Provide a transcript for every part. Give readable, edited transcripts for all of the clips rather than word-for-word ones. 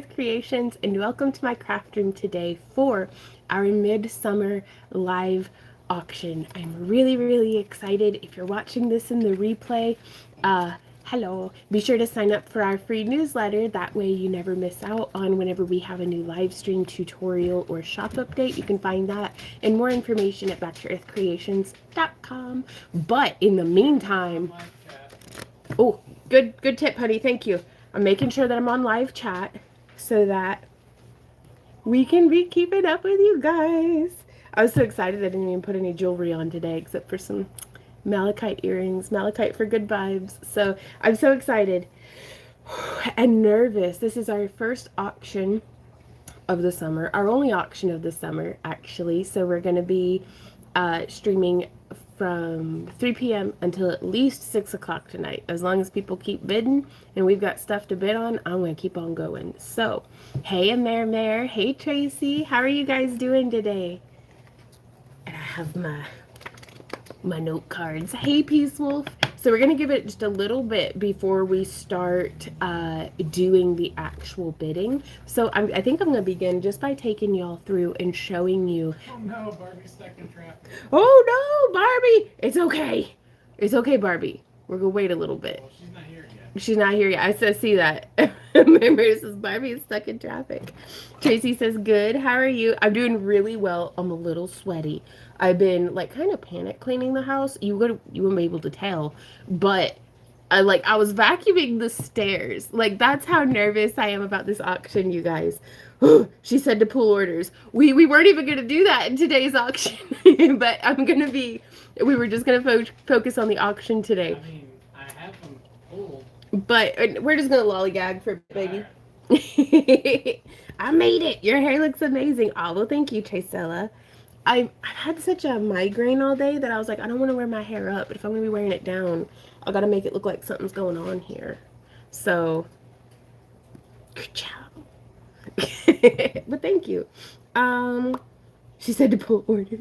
Earth Creations, and welcome to my craft room today for our midsummer live auction. I'm really excited. If you're watching this in the replay, hello. Be sure to sign up for our free newsletter. That way you never miss out on whenever we have a new live stream tutorial or shop update. You can find that and more information at backtoearthcreations.com. But in the meantime, oh, good tip, honey. Thank you. I'm making sure that I'm on live chat so that we can be keeping up with you guys. I was so excited I didn't even put any jewelry on today except for some malachite earrings, malachite for good vibes. So I'm so excited and nervous. This is our first auction of the summer, our only auction of the summer, actually. So we're going to be streaming from 3 p.m. until at least 6 o'clock tonight. As long as people keep bidding and we've got stuff to bid on, I'm going to keep on going. So, hey, Mare. Hey, Tracy. How are you guys doing today? And I have my note cards. Hey, Peace Wolf. So we're going to give it just a little bit before we start doing the actual bidding. So I think I'm going to begin just by taking y'all through and showing you. Oh no, Barbie's stuck in traffic. Oh no, Barbie! It's okay. It's okay, Barbie. We're going to wait a little bit. Well, she's not here yet. She's not here yet. I see that. Remember, says Barbie is stuck in traffic. Tracy says, good. How are you? I'm doing really well. I'm a little sweaty. I've been like kind of panic cleaning the house. You wouldn't be able to tell, but I was vacuuming the stairs. Like, that's how nervous I am about this auction, you guys. She said to pull orders. We weren't even going to do that in today's auction, but we were just going to focus on the auction today. I mean, I have them pulled. But we're just going to lollygag for baby. I made it. Your hair looks amazing. Oh, well, thank you, Tracella. I've had such a migraine all day that I was like, I don't want to wear my hair up, but if I'm going to be wearing it down, I got to make it look like something's going on here. So, good job. But thank you. She said to pull orders.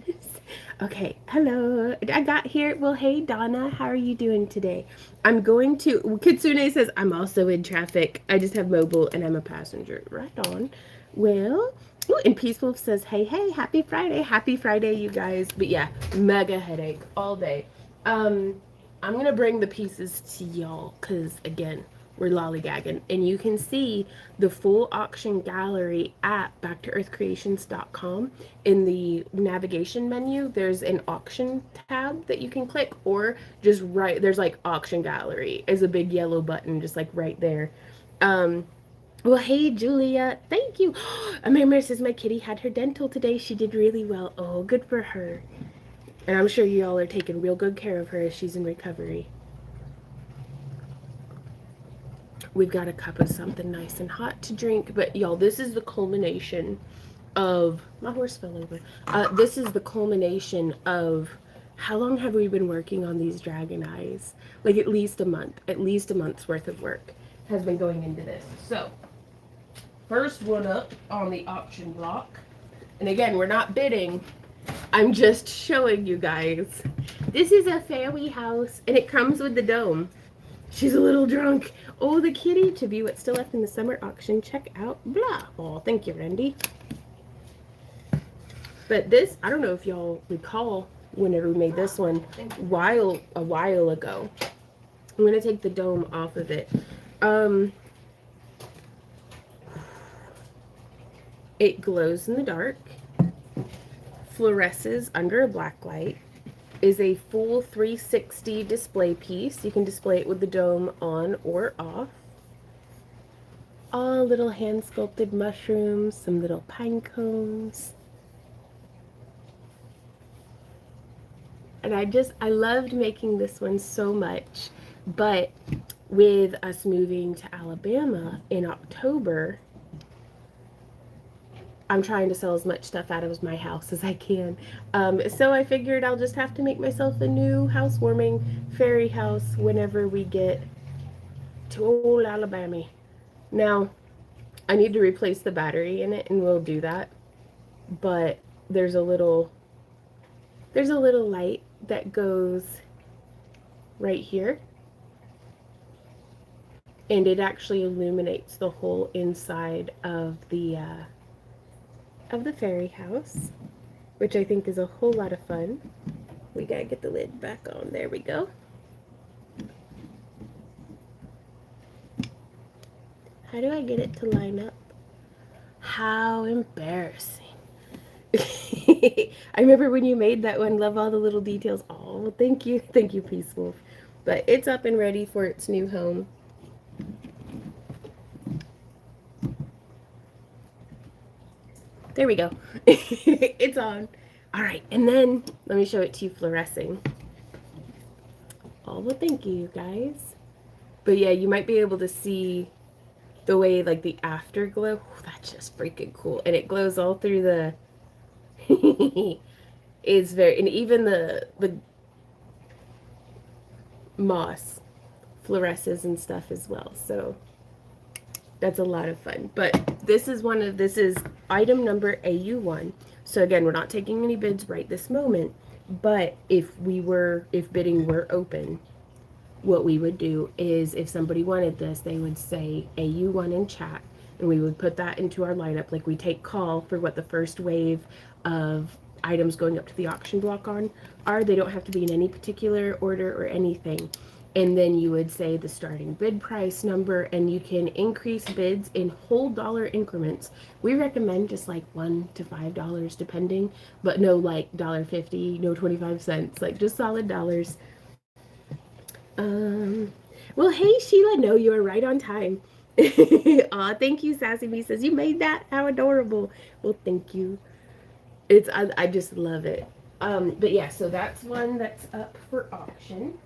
Okay, hello. I got here. Well, hey, Donna, how are you doing today? I'm going to, Kitsune says, I'm also in traffic. I just have mobile and I'm a passenger. Right on. Well, ooh, and Peace Wolf says, hey, happy Friday. Happy Friday, you guys. But yeah, mega headache all day. I'm going to bring the pieces to y'all because, again, we're lollygagging. And you can see the full auction gallery at backtoearthcreations.com. In the navigation menu, there's an auction tab that you can click, or just there's like auction gallery is a big yellow button just like right there. Well, hey, Julia. Thank you. Amanda says my kitty had her dental today. She did really well. Oh, good for her. And I'm sure y'all are taking real good care of her as she's in recovery. We've got a cup of something nice and hot to drink. But, y'all, this is the culmination of... My horse fell over. This is the culmination of... How long have we been working on these dragon eyes? Like, at least a month. At least a month's worth of work has been going into this. So... First one up on the auction block. And again, we're not bidding. I'm just showing you guys. This is a fairy house, and it comes with the dome. She's a little drunk. Oh, the kitty. To view what's still left in the summer auction, check out blah. Oh, thank you, Randy. But this, I don't know if y'all recall whenever we made this one a while ago. I'm going to take the dome off of it. It glows in the dark, fluoresces under a black light, is a full 360 display piece. You can display it with the dome on or off. All little hand sculpted mushrooms, some little pine cones. And I loved making this one so much, but with us moving to Alabama in October, I'm trying to sell as much stuff out of my house as I can. So I figured I'll just have to make myself a new housewarming fairy house whenever we get to old Alabama. Now, I need to replace the battery in it, and we'll do that. But there's a little light that goes right here. and it actually illuminates the whole inside of the fairy house, which I think is a whole lot of fun. We gotta get the lid back on. There we go. How do I get it to line up? How embarrassing. I remember when you made that one. Love all the little details. Oh, well, thank you. Thank you, Peace Wolf. But it's up and ready for its new home. There we go. It's on. All right, and then let me show it to you fluorescing. Oh, well, thank you, guys. But yeah, you might be able to see the way, like, the afterglow. Oh, that's just freaking cool. And it glows all through the... It's very... And even the moss fluoresces and stuff as well. So that's a lot of fun. But this is item number AU1. So again, we're not taking any bids right this moment, but if bidding were open, what we would do is if somebody wanted this, they would say AU1 in chat, and we would put that into our lineup. Like, we take call for what the first wave of items going up to the auction block are. They don't have to be in any particular order or anything. And then you would say the starting bid price number, and you can increase bids in whole dollar increments. We recommend just like $1 to $5 depending, but no like $1.50, no 25 cents, like just solid dollars. Well, hey Sheila, no, you are right on time. Aw, thank you, Sassy Me says you made that. How adorable. Well, thank you. I just love it. But yeah, so that's one that's up for auction.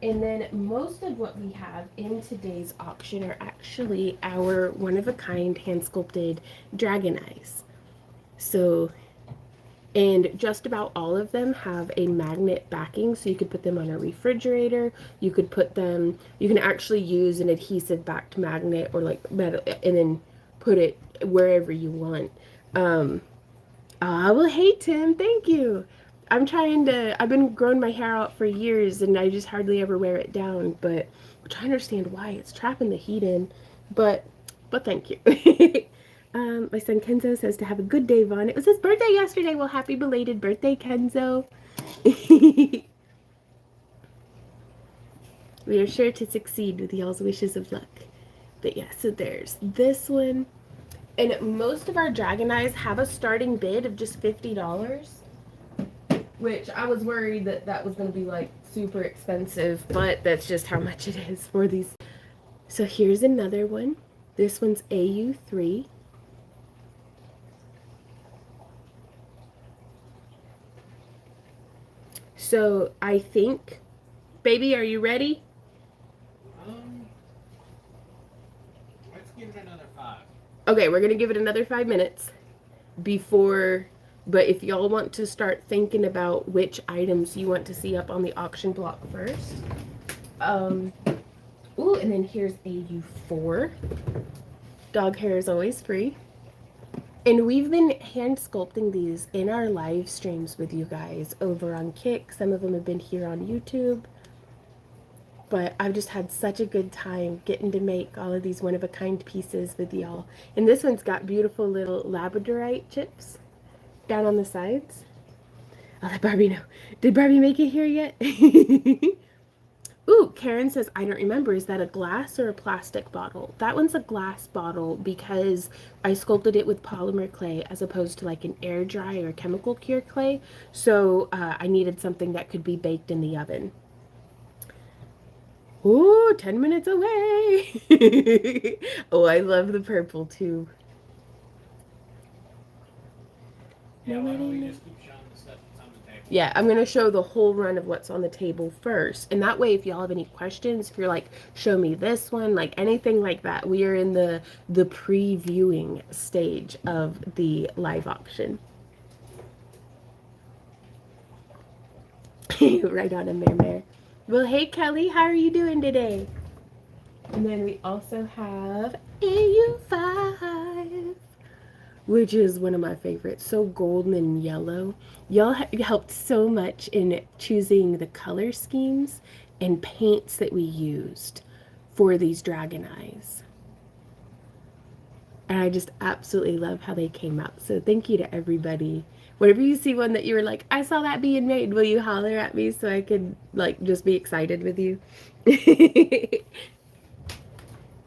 And then most of what we have in today's auction are actually our one-of-a-kind hand-sculpted dragon eyes. So, and just about all of them have a magnet backing, so you could put them on a refrigerator. You can actually use an adhesive backed magnet or like metal, and then put it wherever you want. Well, hey Tim, thank you. I've been growing my hair out for years and I just hardly ever wear it down, but I'm trying to understand why it's trapping the heat in, but thank you. My son Kenzo says to have a good day, Vaughn. It was his birthday yesterday. Well, happy belated birthday, Kenzo. We are sure to succeed with y'all's wishes of luck. But yeah, so there's this one. And most of our dragon eyes have a starting bid of just $50. Which I was worried that was going to be like super expensive, but that's just how much it is for these. So here's another one. This one's AU3. So I think, baby, are you ready? Let's give it another 5. Okay, we're going to give it another 5 minutes before... But if y'all want to start thinking about which items you want to see up on the auction block first. Ooh, and then here's AU4. Dog hair is always free. And we've been hand sculpting these in our live streams with you guys over on Kick. Some of them have been here on YouTube. But I've just had such a good time getting to make all of these one-of-a-kind pieces with y'all. And this one's got beautiful little labradorite chips down on the sides. I'll let Barbie know. Did Barbie make it here yet? Ooh, Karen says, I don't remember. Is that a glass or a plastic bottle? That one's a glass bottle because I sculpted it with polymer clay as opposed to like an air dry or chemical cure clay. So I needed something that could be baked in the oven. Ooh, 10 minutes away. Oh, I love the purple too. Yeah, why don't we just keep showing the stuff that's on the table? Yeah, I'm going to show the whole run of what's on the table first. And that way, if y'all have any questions, if you're like, show me this one, like anything like that, we are in the previewing stage of the live auction. Right on a mare. Well, hey, Kelly, how are you doing today? And then we also have AU5. Which is one of my favorites. So golden and yellow. Y'all helped so much in choosing the color schemes and paints that we used for these dragon eyes. And I just absolutely love how they came out. So thank you to everybody. Whenever you see one that you were like, I saw that being made, will you holler at me so I could like just be excited with you?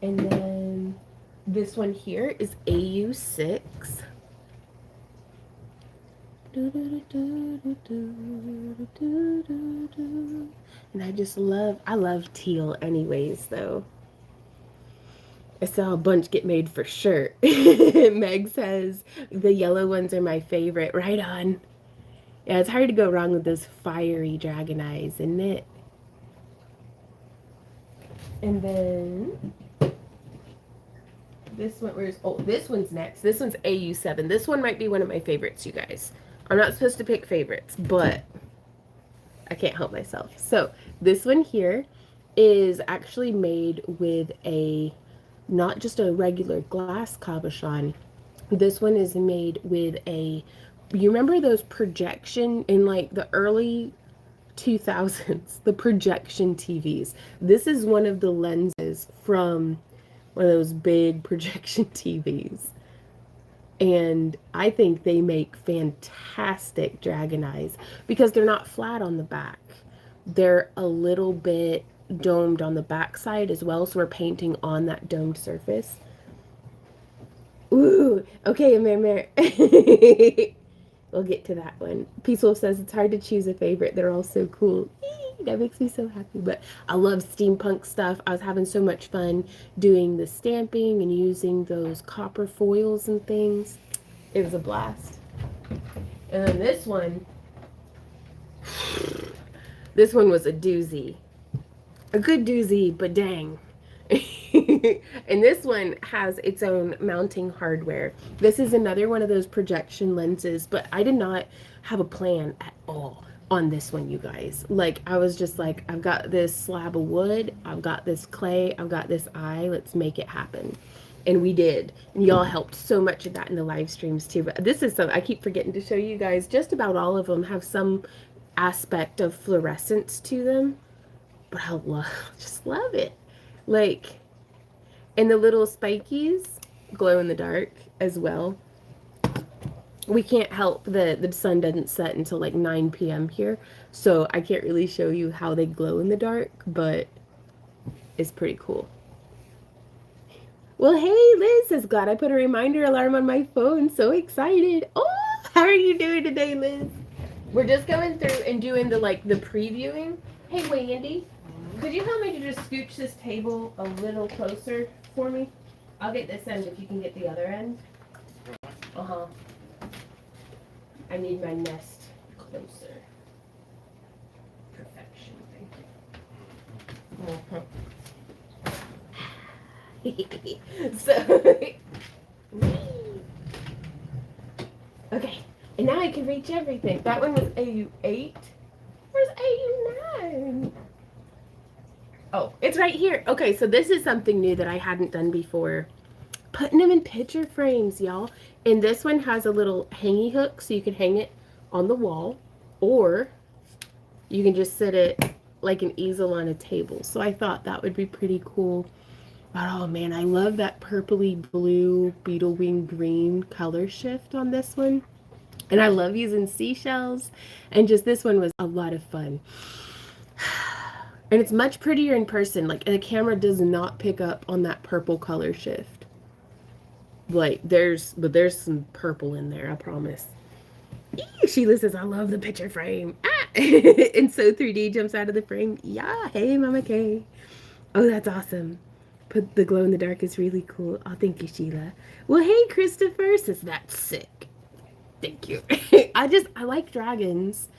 And then this one here is AU6. And I love teal anyways though. I saw a bunch get made for sure. Meg says the yellow ones are my favorite. Right on. Yeah, it's hard to go wrong with those fiery dragon eyes, isn't it? And then this one, this one's next. This one's AU7. This one might be one of my favorites, you guys. I'm not supposed to pick favorites, but I can't help myself. So this one here is actually made with not just a regular glass cabochon. This one is made with you remember those projection in like the early 2000s, the projection TVs. This is one of the lenses from one of those big projection TVs. And I think they make fantastic dragon eyes because they're not flat on the back. They're a little bit domed on the back side as well, so we're painting on that domed surface. Ooh, okay, Amir. We'll get to that one. Peaceful says it's hard to choose a favorite. They're all so cool. That makes me so happy. But I love steampunk stuff. I was having so much fun doing the stamping and using those copper foils and things. It was a blast. And then this one was a doozy. A good doozy, but dang. And this one has its own mounting hardware. This is another one of those projection lenses, but I did not have a plan at all on this one, you guys. Like, I was just like, I've got this slab of wood, I've got this clay, I've got this eye, let's make it happen. And we did. And y'all helped so much of that in the live streams too. But this is something I keep forgetting to show you guys. Just about all of them have some aspect of fluorescence to them. But I just love it. Like, and the little spikies glow in the dark as well. We can't help the sun doesn't set until like 9 p.m. here, so I can't really show you how they glow in the dark, but it's pretty cool. Well, hey, Liz says, glad I put a reminder alarm on my phone. So excited. Oh, how are you doing today, Liz? We're just going through and doing the previewing. Hey, Wendy, could you help me to just scooch this table a little closer for me? I'll get this end if you can get the other end. Uh-huh. I need my nest closer. Perfection. Thank you. So, okay, and now I can reach everything. That one was AU8. Where's AU9? Oh, it's right here. Okay, so this is something new that I hadn't done before. Putting them in picture frames, y'all. And this one has a little hangy hook, so you can hang it on the wall, or you can just sit it like an easel on a table. So I thought that would be pretty cool. But oh man, I love that purpley blue beetle wing green color shift on this one. And I love using seashells. And just this one was a lot of fun. And it's much prettier in person. Like, the camera does not pick up on that purple color shift. Like, there's some purple in there, I promise. Eee, Sheila says, I love the picture frame. Ah! And so 3D jumps out of the frame. Yeah, hey, Mama K. Oh, that's awesome. Put the glow in the dark is really cool. Oh, thank you, Sheila. Well, hey, Christopher says, that's sick. Thank you. I like dragons.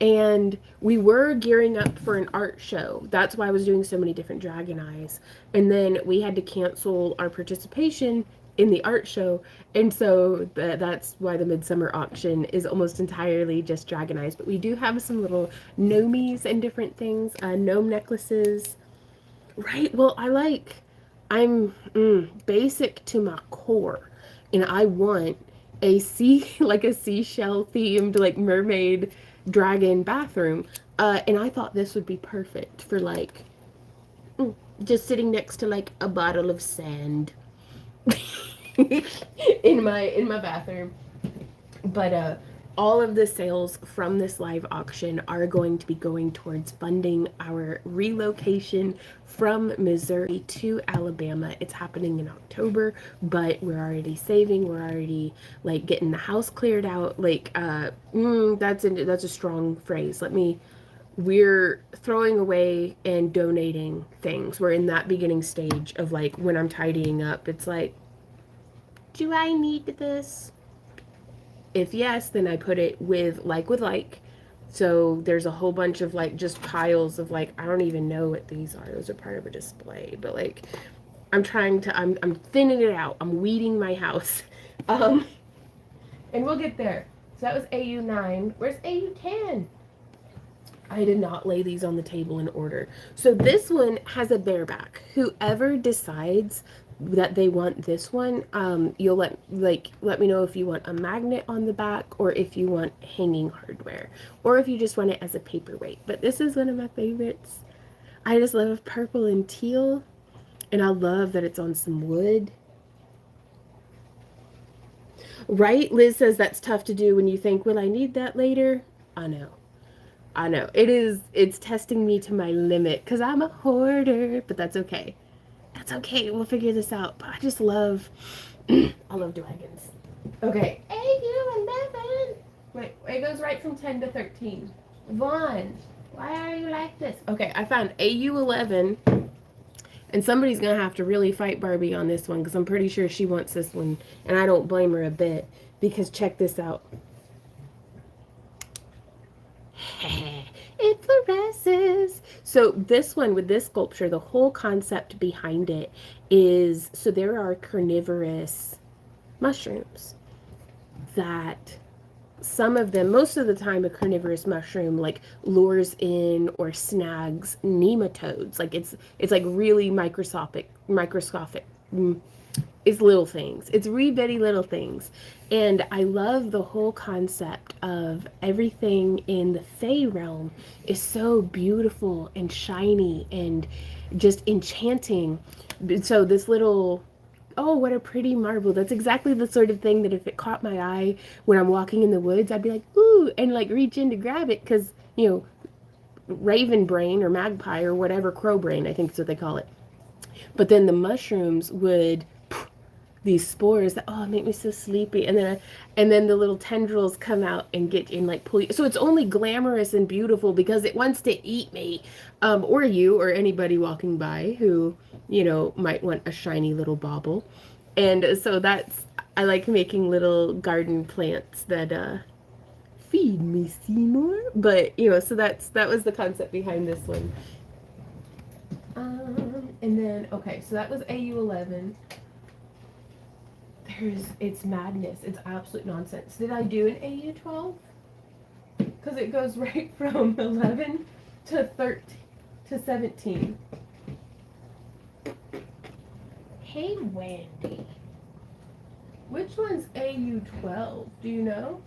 And we were gearing up for an art show. That's why I was doing so many different dragon eyes. And then we had to cancel our participation in the art show. And so that's why the MidSummer Auction is almost entirely just dragon eyes. But we do have some little gnomies and different things. Gnome necklaces. Right? Well, I'm basic to my core. And I want a seashell themed, like, mermaid dragon bathroom. And I thought this would be perfect for, like, just sitting next to like a bottle of sand in my bathroom. But all of the sales from this live auction are going to be going towards funding our relocation from Missouri to Alabama. It's happening in October, but we're already saving. We're already like getting the house cleared out. Like that's a strong phrase. We're throwing away and donating things. We're in that beginning stage of like when I'm tidying up. It's like, do I need this? If yes, then I put it with like. So there's a whole bunch of like just piles of like, I don't even know what these are. Those are part of a display, but like I'm thinning it out. I'm weeding my house. Um and we'll get there. So that was AU9. Where's AU10? I did not lay these on the table in order. So this one has a bareback. Whoever decides that they want this one, you'll let me know if you want a magnet on the back or if you want hanging hardware or if you just want it as a paperweight. But this is one of my favorites. I just love purple and teal, and I love that it's on some wood. Right? Liz says that's tough to do when you think, will I need that later? I know. It's testing me to my limit because I'm a hoarder, but that's okay. That's okay. We'll figure this out. But I just love, I love dragons. Okay. AU11. Wait, it goes right from 10 to 13. Vaughn, why are you like this? Okay, I found AU11. And somebody's going to have to really fight Barbie on this one because I'm pretty sure she wants this one. And I don't blame her a bit because check this out. It fluoresces. So this one with this sculpture, the whole concept behind it is, so there are carnivorous mushrooms that some of them, most of the time a carnivorous mushroom like lures in or snags nematodes. Like it's like really microscopic. It's little things. It's wee bitty little things. And I love the whole concept of everything in the Fae realm is so beautiful and shiny and just enchanting. So this little, oh, what a pretty marble. That's exactly the sort of thing that if it caught my eye when I'm walking in the woods, I'd be like, ooh, and like reach in to grab it because, raven brain or magpie or whatever, crow brain, I think is what they call it. But then the mushrooms would these spores that make me so sleepy, and then the little tendrils come out and get in like pull you. So it's only glamorous and beautiful because it wants to eat me, or you or anybody walking by who might want a shiny little bauble. And so I like making little garden plants that feed me, Seymour. But so that was the concept behind this one. And then okay, so that was AU11. It's madness. It's absolute nonsense. Did I do an AU12? Because it goes right from 11 to 13 to 17. Hey, Wendy. Which one's AU12? Do you know?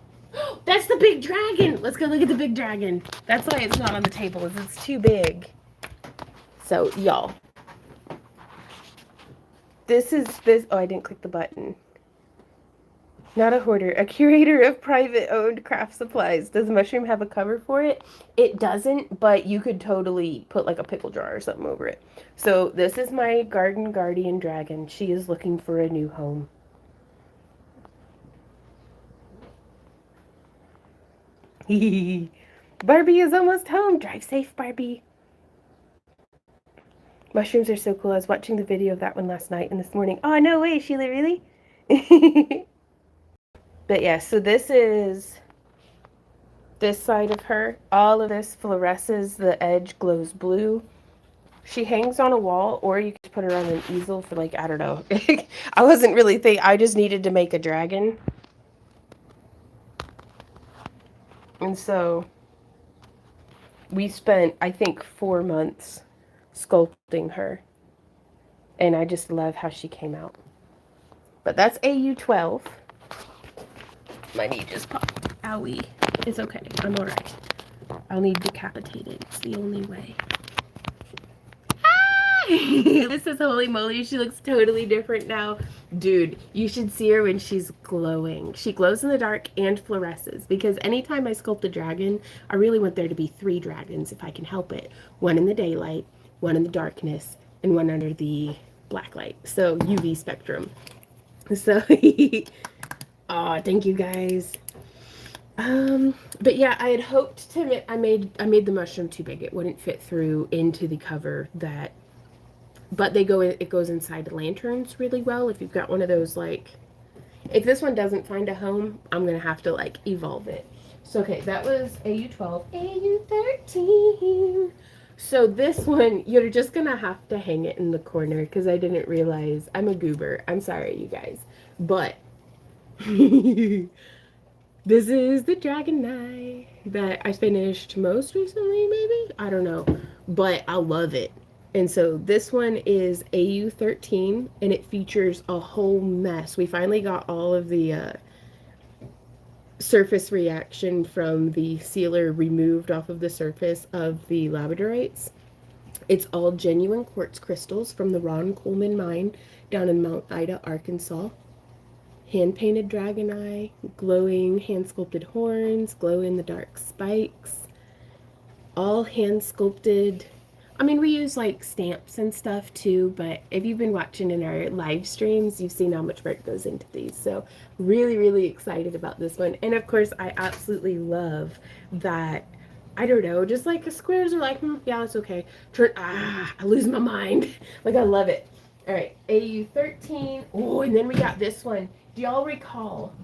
That's the big dragon. Let's go look at the big dragon. That's why it's not on the table, is it's too big. So, y'all. This. Oh, I didn't click the button. Not a hoarder, a curator of private-owned craft supplies. Does the mushroom have a cover for it? It doesn't, but you could totally put like a pickle jar or something over it. So this is my garden guardian dragon. She is looking for a new home. Barbie is almost home. Drive safe, Barbie. Mushrooms are so cool. I was watching the video of that one last night and this morning. Oh, no way, Sheila, really? But yeah, so this is this side of her. All of this fluoresces. The edge glows blue. She hangs on a wall, or you could put her on an easel for like, I don't know. I wasn't really thinking. I just needed to make a dragon. And so we spent, I think, 4 months sculpting her. And I just love how she came out. But that's AU12. My knee just popped. Owie. It's okay. I'm alright. I'll need decapitated. It's the only way. Ah! This is holy moly. She looks totally different now. Dude, you should see her when she's glowing. She glows in the dark and fluoresces because anytime I sculpt a dragon, I really want there to be 3 dragons if I can help it. One in the daylight, one in the darkness, and one under the black light. So UV spectrum. So, oh, thank you guys. But yeah, I had hoped to, I made the mushroom too big. It wouldn't fit through into the cover that, but it goes inside the lanterns really well. If you've got one of those, like, if this one doesn't find a home, I'm going to have to like evolve it. So, okay, that was AU12, AU13. So this one, you're just going to have to hang it in the corner because I didn't realize I'm a goober. I'm sorry, you guys, but this is the Dragon Eye that I finished most recently, maybe? I don't know. But I love it. And so this one is AU13, and it features a whole mess. We finally got all of the surface reaction from the sealer removed off of the surface of the labradorites. It's all genuine quartz crystals from the Ron Coleman mine down in Mount Ida, Arkansas. Hand-painted dragon eye, glowing hand-sculpted horns, glow-in-the-dark spikes, all hand-sculpted. I mean, we use like stamps and stuff too, but if you've been watching in our live streams, you've seen how much work goes into these. So really, really excited about this one. And of course, I absolutely love that, I don't know, just like squares are like, yeah, it's okay. I lose my mind. Like, I love it. All right, AU13. Oh, and then we got this one. Do y'all recall?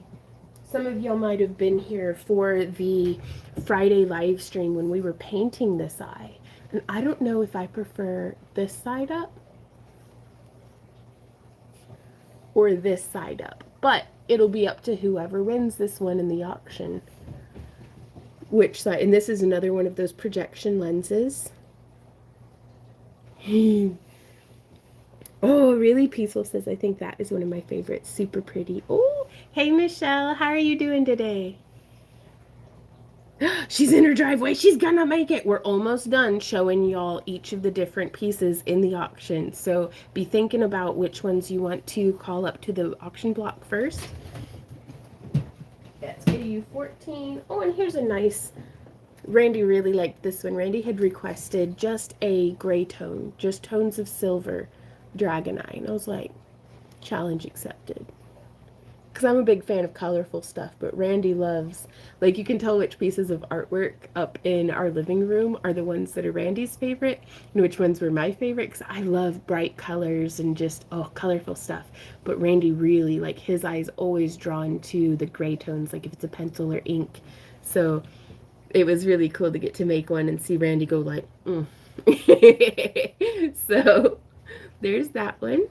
Some of y'all might have been here for the Friday live stream when we were painting this eye. And I don't know if I prefer this side up or this side up, but it'll be up to whoever wins this one in the auction. Which side? And this is another one of those projection lenses. Oh, really? Peaceful says, I think that is one of my favorites. Super pretty. Oh, hey, Michelle. How are you doing today? She's in her driveway. She's gonna make it. We're almost done showing y'all each of the different pieces in the auction. So be thinking about which ones you want to call up to the auction block first. That's AU14. Oh, and here's a nice... Randy really liked this one. Randy had requested just a gray tone, just tones of silver dragon eye. And I was like, challenge accepted. Because I'm a big fan of colorful stuff, but Randy loves, like, you can tell which pieces of artwork up in our living room are the ones that are Randy's favorite and which ones were my favorite, because I love bright colors and just, oh, colorful stuff. But Randy really, like, his eye's always drawn to the gray tones, like if it's a pencil or ink. So it was really cool to get to make one and see Randy go like, So there's that one.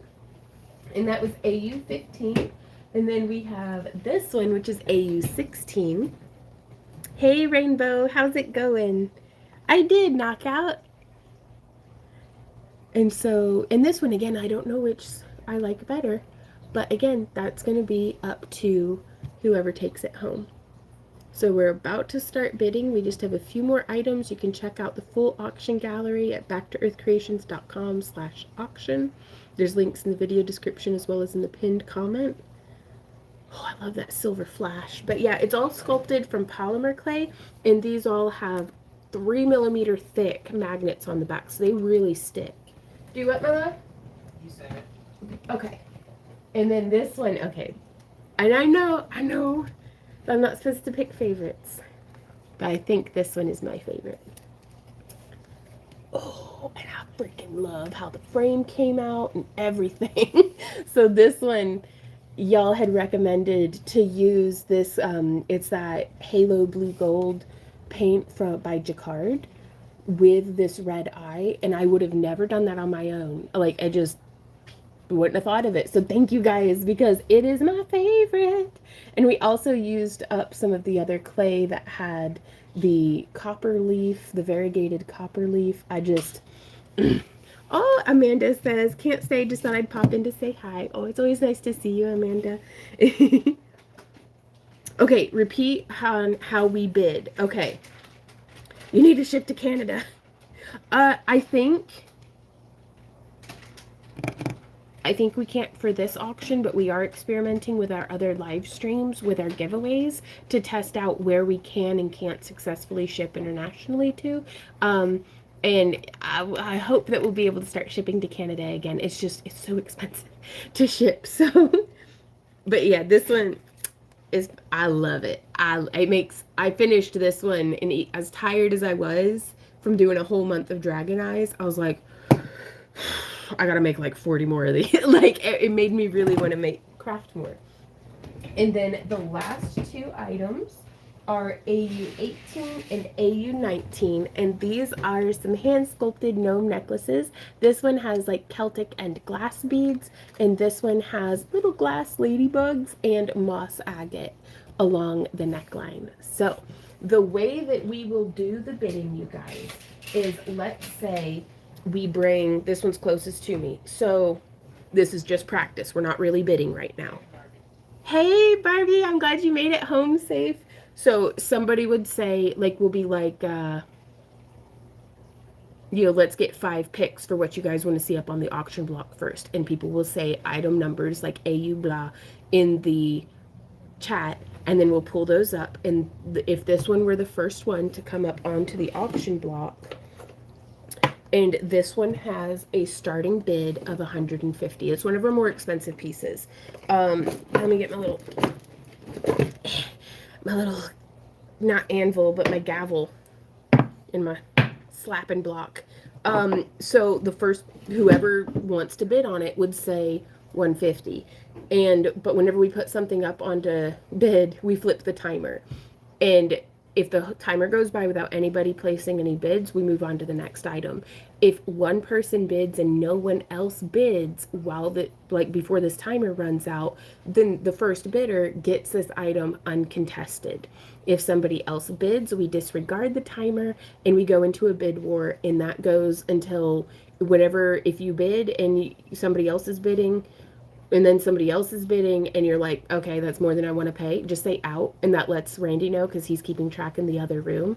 And that was AU15. And then we have this one, which is AU16. Hey, Rainbow, how's it going? I did knockout. And so, in this one, again, I don't know which I like better. But again, that's going to be up to whoever takes it home. So we're about to start bidding. We just have a few more items. You can check out the full auction gallery at backtoearthcreations.com/auction. There's links in the video description as well as in the pinned comment. Oh, I love that silver flash. But yeah, it's all sculpted from polymer clay, and these all have 3mm thick magnets on the back, so they really stick. Do what, my love? You said it. Okay. And then this one, okay. And I know, I'm not supposed to pick favorites, but I think this one is my favorite. Oh, and I freaking love how the frame came out and everything. So this one, y'all had recommended to use this, it's that Halo Blue Gold paint by Jacquard with this red eye, and I would have never done that on my own. Like, I just wouldn't have thought of it. So thank you guys, because it is my favorite. And we also used up some of the other clay that had the copper leaf, the variegated copper leaf. I just... Oh, Amanda says, can't stay, just thought I'd pop in to say hi. Oh, it's always nice to see you, Amanda. Okay, repeat how we bid. Okay. You need to ship to Canada. I think I think we can't for this auction, but we are experimenting with our other live streams with our giveaways to test out where we can and can't successfully ship internationally to. And I hope that we'll be able to start shipping to Canada again. It's so expensive to ship. So, but yeah, this one is, I love it. I finished this one, and as tired as I was from doing a whole month of Dragon Eyes, I was like, I gotta make like 40 more of these. Like it made me really want to craft more. And then the last two items are AU 18 and AU 19, and these are some hand sculpted gnome necklaces. This one has like Celtic and glass beads, and this one has little glass ladybugs and moss agate along the neckline. So the way that we will do the bidding, you guys, is let's say we bring, this one's closest to me, so this is just practice. We're not really bidding right now. Hey Barbie, I'm glad you made it home safe. So somebody would say, like, we'll be like, let's get 5 picks for what you guys want to see up on the auction block first. And people will say item numbers like AU blah in the chat, and then we'll pull those up. And if this one were the first one to come up onto the auction block, and this one has a starting bid of 150. It's one of our more expensive pieces. Let me get my little, not anvil, but my gavel in my slapping block. So the first, whoever wants to bid on it would say 150. But whenever we put something up onto bid, we flip the timer. And if the timer goes by without anybody placing any bids, we move on to the next item. If one person bids and no one else bids before this timer runs out, then the first bidder gets this item uncontested. If somebody else bids, we disregard the timer and we go into a bid war, and that goes until if you bid and somebody else is bidding, and then somebody else is bidding, and you're like, okay, that's more than I want to pay, just say out, and that lets Randy know, because he's keeping track in the other room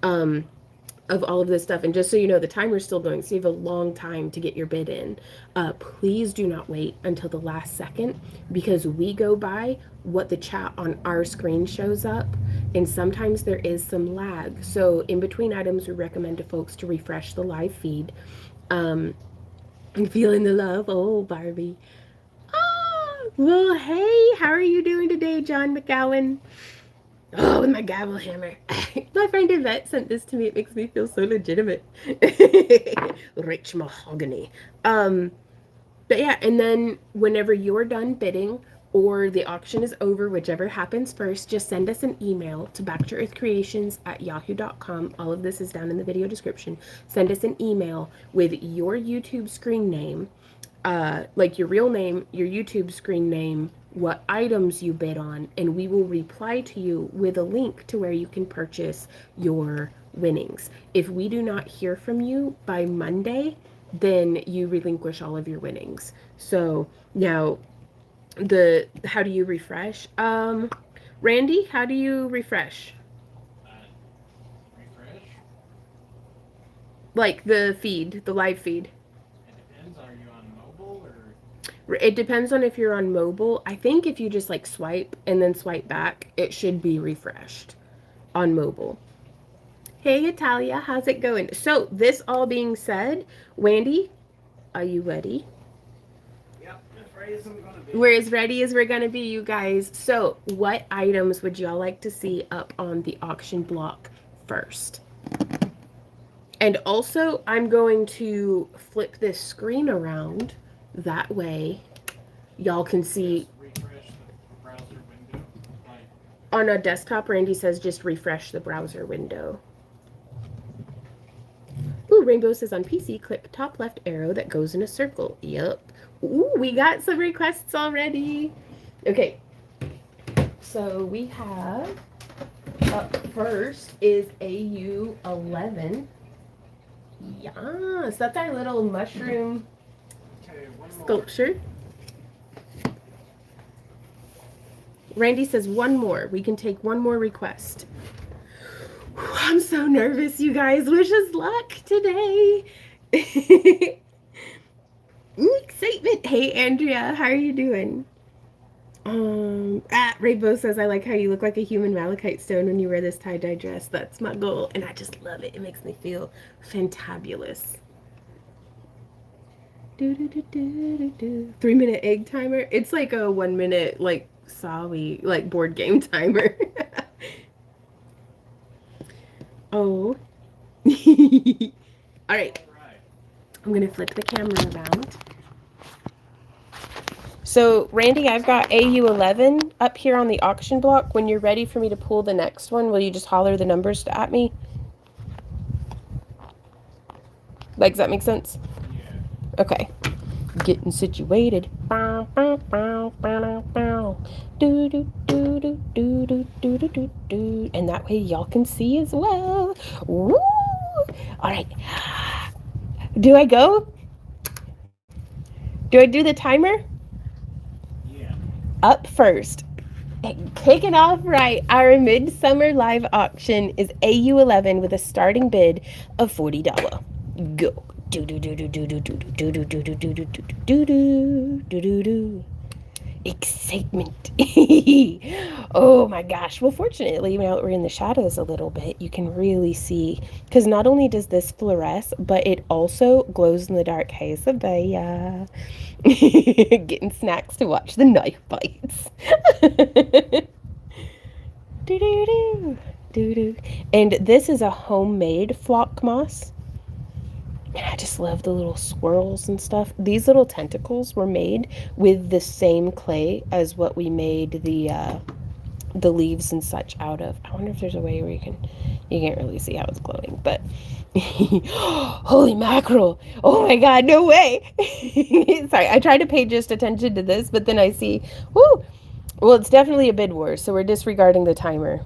of all of this stuff. And just so you know, the timer's still going, so you have a long time to get your bid in. Please do not wait until the last second, because we go by what the chat on our screen shows up, and sometimes there is some lag. So in between items, we recommend to folks to refresh the live feed. I'm feeling the love. Oh, Barbie. Well, hey, how are you doing today, John McGowan? Oh, with my gavel hammer. My friend Yvette sent this to me. It makes me feel so legitimate. Rich mahogany. But yeah, and then whenever you're done bidding or the auction is over, whichever happens first, just send us an email to backtoearthcreations@yahoo.com. All of this is down in the video description. Send us an email with your YouTube screen name, like your real name, your YouTube screen name, what items you bid on, and we will reply to you with a link to where you can purchase your winnings. If we do not hear from you by Monday, then you relinquish all of your winnings. So now how do you refresh? Randy, how do you refresh? Refresh? Like the feed, the live feed. It depends on if you're on mobile. I think if you just like swipe and then swipe back, it should be refreshed on mobile. Hey, Italia, how's it going? So this all being said, Wendy, are you ready? Yep, as ready as I'm gonna be. We're as ready as we're gonna be, you guys. So what items would y'all like to see up on the auction block first? And also, I'm going to flip this screen around. That way, y'all can see. Refresh the browser window. On a desktop, Randy says just refresh the browser window. Ooh, Rainbow says on PC, click top left arrow that goes in a circle. Yup. Ooh, we got some requests already. Okay. So we have, up first is AU 11. Yes, that's our little mushroom sculpture. Randy says one more. We can take one more request. I'm so nervous, you guys. Wish us luck today. Ooh, excitement. Hey, Andrea, how are you doing? Rainbow says, I like how you look like a human malachite stone when you wear this tie-dye dress. That's my goal, and I just love it. It makes me feel fantabulous. 3-minute egg timer. It's like a 1 minute, like, Sawi, like, board game timer. Oh. All right. I'm going to flip the camera around. So, Randy, I've got AU11 up here on the auction block. When you're ready for me to pull the next one, will you just holler the numbers at me? Like, does that make sense? Yeah. Okay. Getting situated. Do do do do do do do do do. And that way y'all can see as well. Woo! All right. Do I go? Do I do the timer? Yeah. Up first. Kicking off right, our midsummer live auction is AU11 with a starting bid of $40. Go. Do do do do do do do do do do do do do do do do do do. Excitement. Oh my gosh. Well, fortunately, now that we're in the shadows a little bit, you can really see, because not only does this fluoresce, but it also glows in the dark. Hey, Sabaya. Getting snacks to watch the knife bites. Do do do do do. And this is a homemade flock moss. And I just love the little swirls and stuff. These little tentacles were made with the same clay as what we made the leaves and such out of. I wonder if there's a way where you can't really see how it's glowing, but holy mackerel. Oh my god, no way. Sorry, I tried to pay just attention to this, but then I see, whoo. Well, it's definitely a bid war, so we're disregarding the timer.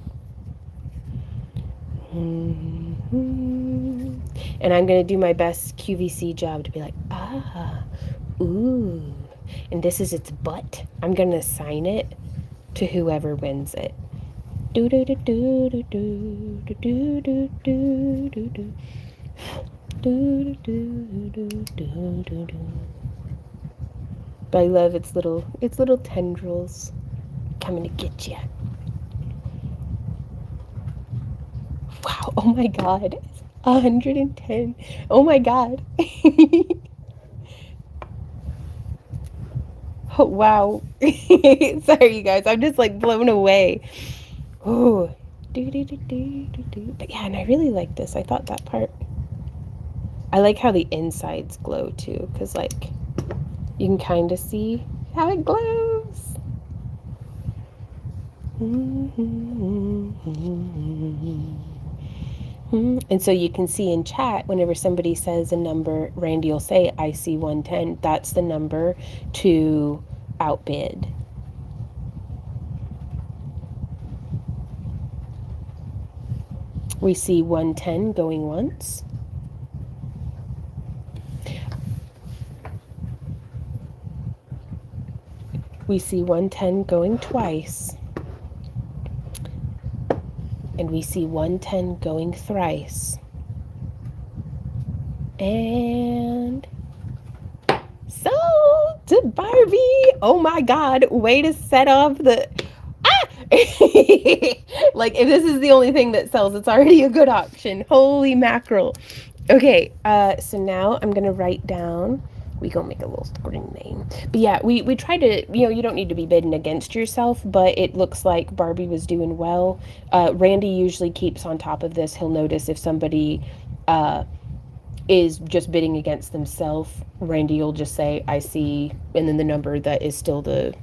And I'm going to do my best QVC job to be like, ooh. And this is its butt. I'm going to assign it to whoever wins it. Do do do do do do do do do do do. Do do do do do do. But I love its little tendrils coming to get you. Wow, oh my god. 110. Oh my god. Oh, wow. Sorry, you guys. I'm just like blown away. Oh. But yeah, and I really like this. I thought that part. I like how the insides glow too, because like you can kind of see how it glows. And so you can see in chat, whenever somebody says a number, Randy will say, I see 110. That's the number to outbid. We see 110 going once. We see 110 going twice. And we see 110 going thrice. And sold to Barbie. Oh my god, way to set off the like if this is the only thing that sells, it's already a good auction. Holy mackerel. Okay, so now I'm gonna write down, we gonna make a little screen name. But yeah, we try to, you don't need to be bidding against yourself, but it looks like Barbie was doing well. Randy usually keeps on top of this. He'll notice if somebody is just bidding against themselves. Randy will just say, I see, and then the number that is still the,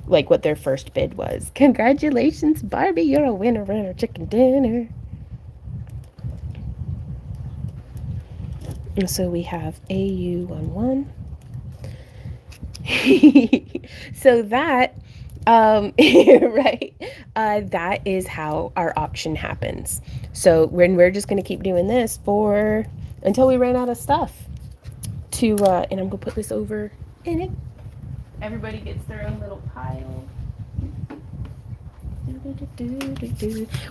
like what their first bid was. Congratulations, Barbie, you're a winner at our chicken dinner. And so we have AU11. So that, right, that is how our auction happens. So we're just going to keep doing this until we run out of stuff. And I'm going to put this over in it. Everybody gets their own little pile.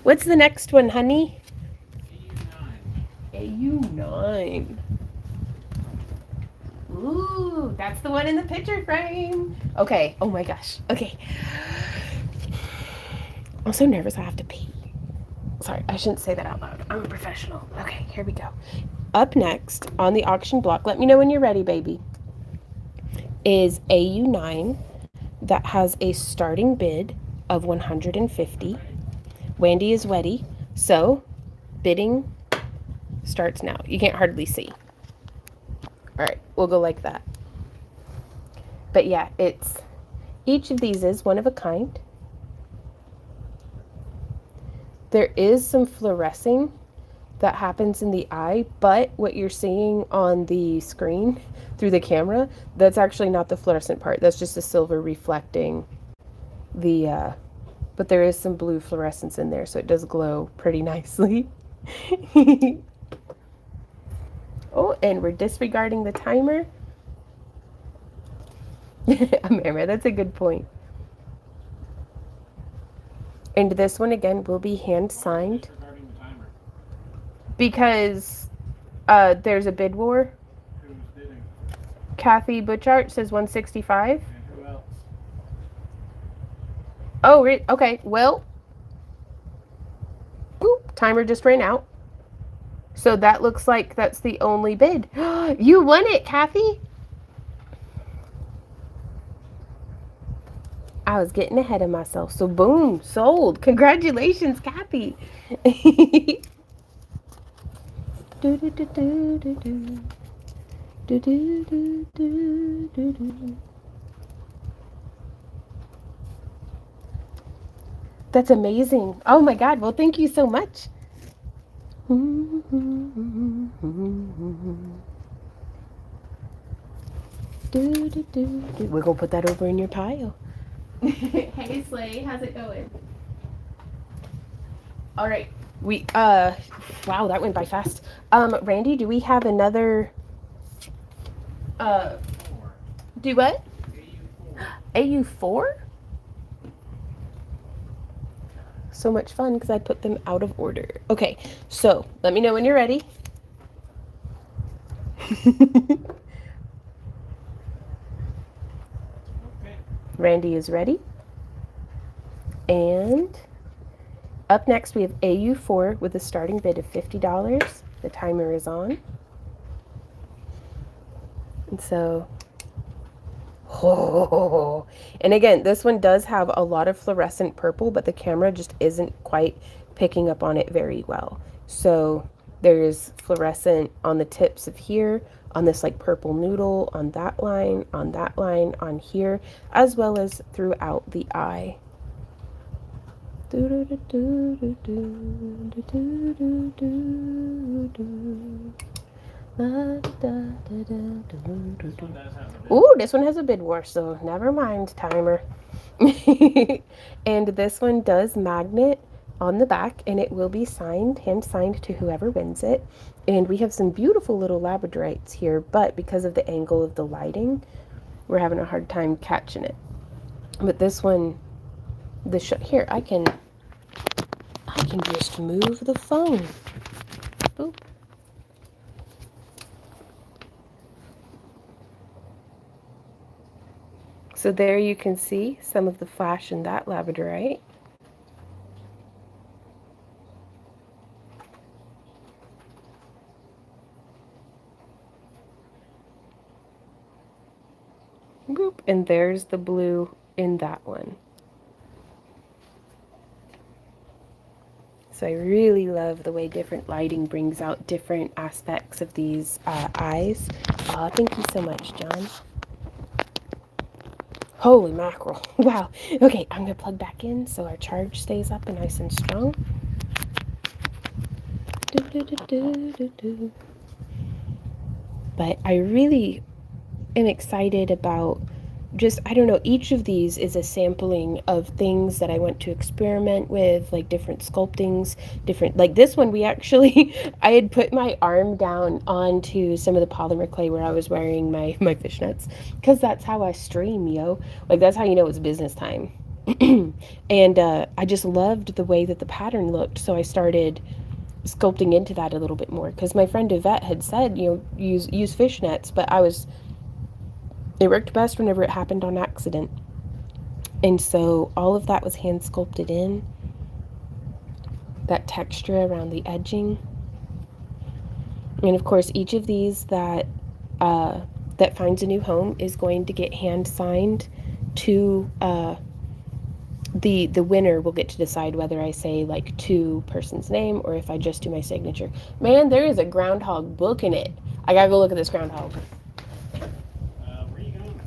What's the next one, honey? AU9. AU9. Ooh, that's the one in the picture frame. Okay, oh my gosh. Okay. I'm so nervous I have to pee. Sorry, I shouldn't say that out loud. I'm a professional. Okay, here we go. Up next on the auction block, let me know when you're ready, baby, is AU9 that has a starting bid of 150. Wendy is ready, so bidding starts now. You can't hardly see. All right, we'll go like that. But yeah, each of these is one of a kind. There is some fluorescing that happens in the eye, but what you're seeing on the screen through the camera, that's actually not the fluorescent part. That's just the silver reflecting the, but there is some blue fluorescence in there, so it does glow pretty nicely. Oh, and we're disregarding the timer. Amara, that's a good point. And this one again will be hand signed because there's a bid war. Who's bidding? Kathy Butchart says 165. And who else? Oh, okay. Well, boop, timer just ran out. So that looks like that's the only bid. You won it, Kathy. I was getting ahead of myself. So boom, sold. Congratulations, Kathy. Do, do, do, do, do, do. Do, do, do, do, do, do. That's amazing. Oh my God. Well, thank you so much. We're gonna put that over in your pile. Hey Slay, how's it going? All right. Wow, that went by fast. Randy, do we have another do what? AU4? So much fun because I put them out of order. Okay, so let me know when you're ready. Okay. Randy is ready. And up next we have AU4 with a starting bid of $50. The timer is on. And so, oh, and again, this one does have a lot of fluorescent purple, but the camera just isn't quite picking up on it very well. So there's fluorescent on the tips of here, on this like purple noodle, on that line, on here, as well as throughout the eye. Ooh, this one has a bid war, so never mind, timer. And this one does magnet on the back, and it will be signed, hand signed to whoever wins it. And we have some beautiful little labradorites here, but because of the angle of the lighting, we're having a hard time catching it. But this one, here, I can just move the phone. Boop. So there you can see some of the flash in that labradorite. Boop. And there's the blue in that one. So I really love the way different lighting brings out different aspects of these eyes. Thank you so much, John. Holy mackerel. Wow. Okay, I'm going to plug back in so our charge stays up and nice and strong. But I really am excited about just, I don't know, each of these is a sampling of things that I want to experiment with, like different sculptings, like this one we actually, I had put my arm down onto some of the polymer clay where I was wearing my fishnets, because that's how I stream, yo. Like that's how you know it's business time. And I just loved the way that the pattern looked, so I started sculpting into that a little bit more, because my friend Yvette had said, you know, use fishnets, but I was It worked best whenever it happened on accident. And so all of that was hand sculpted in. That texture around the edging. And of course, each of these that finds a new home is going to get hand signed to the winner will get to decide whether I say like to person's name or if I just do my signature. Man, there is a groundhog booking it. I gotta go look at this groundhog. Where are you going?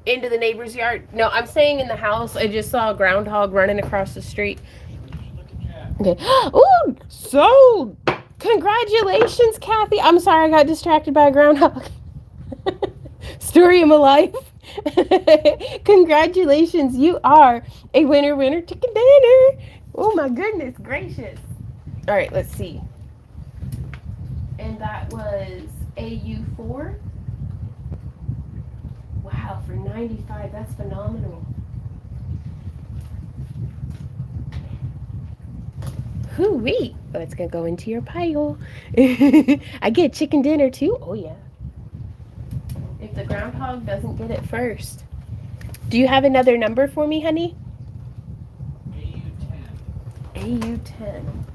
Into the neighbor's yard. No, I'm staying in the house. I just saw a groundhog running across the street. Look at Cat. Okay. Ooh, sold! Congratulations, Kathy. I'm sorry I got distracted by a groundhog. Story of my life. Congratulations, you are a winner chicken dinner. Oh my goodness gracious. All right, let's see. And that was AU4. Wow, for 95, that's phenomenal. Hoo-wee. Oh, it's gonna go into your pile. I get chicken dinner too. Oh yeah. If the groundhog doesn't get it first. Do you have another number for me, honey? AU10.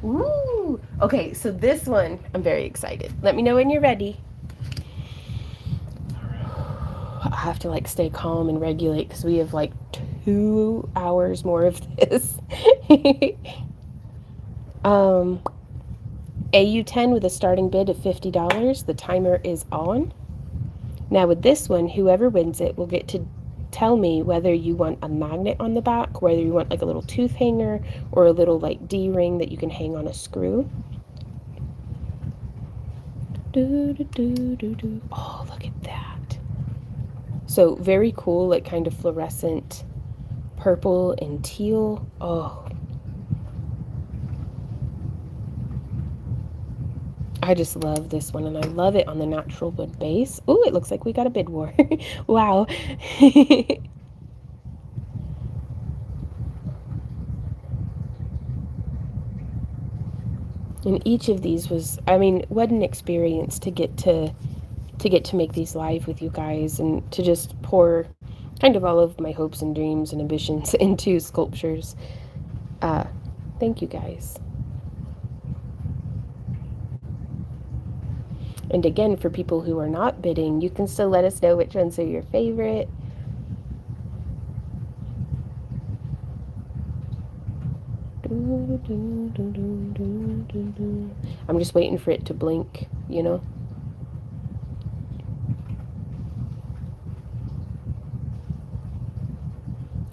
Ooh. Okay, so this one, I'm very excited. Let me know when you're ready. I have to like stay calm and regulate because we have like 2 hours more of this. AU10 with a starting bid of $50. The timer is on. Now with this one, whoever wins it will get to tell me whether you want a magnet on the back, whether you want like a little tooth hanger or a little like D-ring that you can hang on a screw. Oh, look at that. So very cool, like kind of fluorescent purple and teal. Oh, I just love this one, and I love it on the natural wood base. Oh, it looks like we got a bid war. Wow. And each of these was, I mean, what an experience to get to make these live with you guys and to just pour kind of all of my hopes and dreams and ambitions into sculptures. Thank you guys. And again, for people who are not bidding, you can still let us know which ones are your favorite. I'm just waiting for it to blink, you know?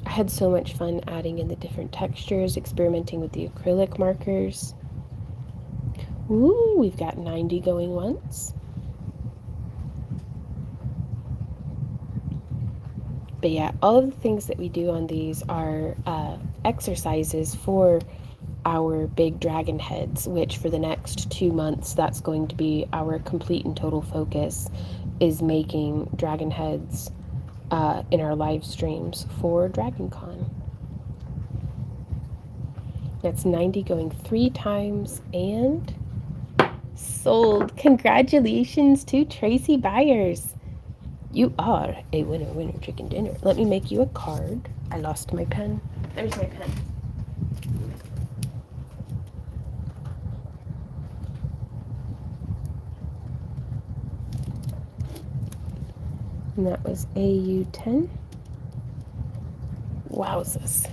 I had so much fun adding in the different textures, experimenting with the acrylic markers. Ooh, we've got 90 going once. But yeah, all of the things that we do on these are exercises for our big dragon heads, which for the next 2 months, that's going to be our complete and total focus, is making dragon heads in our live streams for DragonCon. That's 90 going 3 times and sold. Congratulations to Tracy Byers. You are a winner chicken dinner. Let me make you a card. I lost my pen. There's my pen. And that was AU10. Wowzers.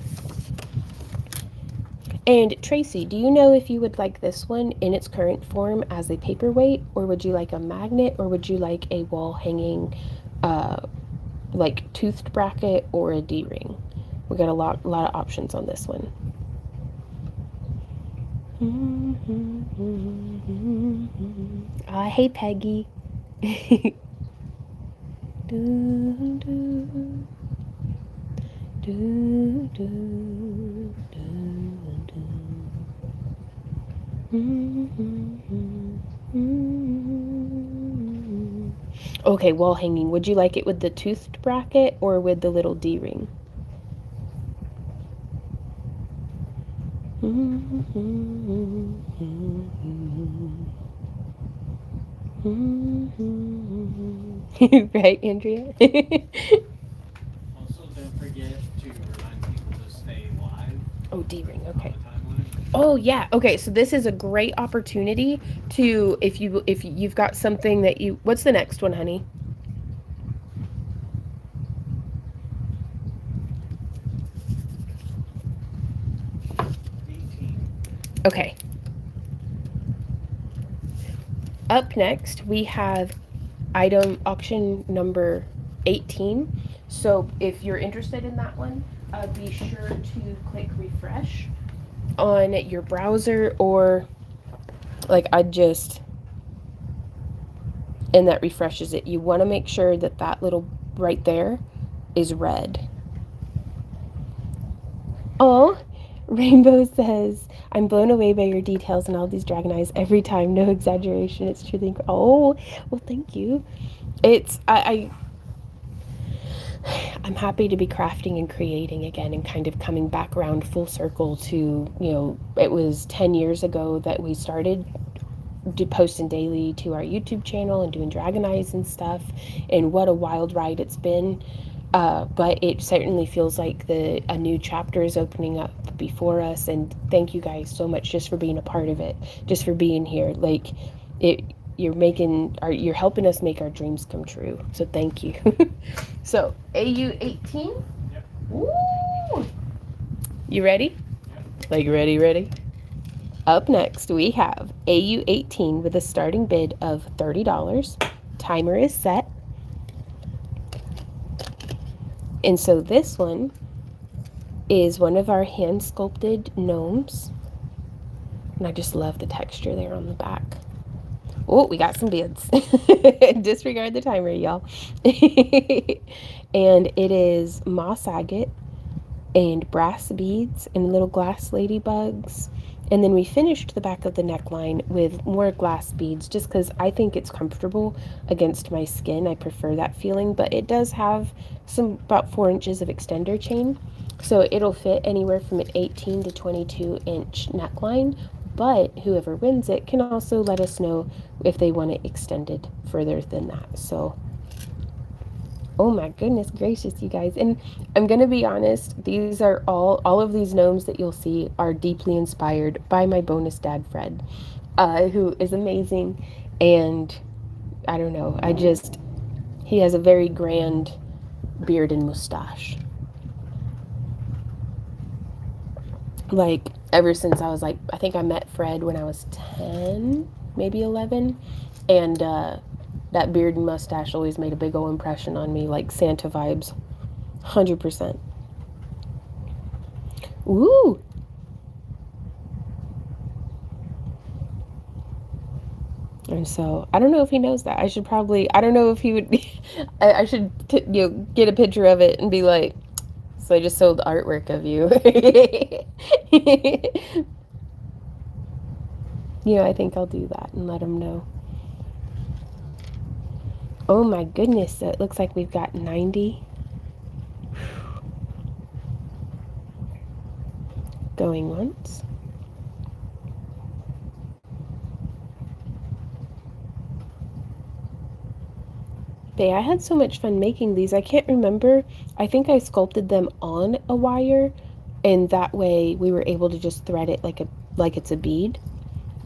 And Tracy, do you know if you would like this one in its current form as a paperweight, or would you like a magnet, or would you like a wall hanging like toothed bracket or a D-ring? We got a lot of options on this one. Hey Peggy. Okay, wall hanging. Would you like it with the toothed bracket or with the little D-ring? Right, Andrea? Also, don't forget to remind people to stay live Oh, D-ring, on okay. the timeline. Oh yeah. Okay, so this is a great opportunity to if you've got something that you what's the next one, honey? 18. Okay. Up next, we have item auction number 18. So if you're interested in that one, be sure to click refresh on your browser or like I just and that refreshes it. You want to make sure that that little right there is red. Oh, Rainbow says, I'm blown away by your details and all these dragon eyes every time. No exaggeration. It's truly oh, well, thank you. It's I'm happy to be crafting and creating again and kind of coming back around full circle to, it was 10 years ago that we started posting daily to our YouTube channel and doing dragon eyes and stuff. And what a wild ride it's been. But it certainly feels like a new chapter is opening up before us. And thank you guys so much just for being a part of it, just for being here. Like it, you're helping us make our dreams come true. So thank you. So AU 18. Yep. Woo! You ready? Yep. Like ready? Up next, we have AU 18 with a starting bid of $30. Timer is set. And so this one is one of our hand sculpted gnomes. And I just love the texture there on the back. Oh, we got some bids. Disregard the timer, y'all. And it is moss agate and brass beads and little glass ladybugs. And then we finished the back of the neckline with more glass beads just because I think it's comfortable against my skin. I prefer that feeling, but it does have about 4 inches of extender chain. So it'll fit anywhere from an 18 to 22 inch neckline, but whoever wins it can also let us know if they want it extended further than that. So oh my goodness gracious, you guys. And I'm going to be honest, these are all of these gnomes that you'll see are deeply inspired by my bonus dad, Fred, who is amazing. And I don't know, he has a very grand beard and mustache. Like, ever since I was like, I think I met Fred when I was 10, maybe 11. And, that beard and mustache always made a big old impression on me, like Santa vibes. 100%. Ooh. And so I don't know if he knows that. I don't know if he would, I should, get a picture of it and be like, so I just sold artwork of you. I think I'll do that and let him know. Oh my goodness, so it looks like we've got 90. Going once. But yeah, I had so much fun making these. I can't remember. I think I sculpted them on a wire, and that way we were able to just thread it like it's a bead,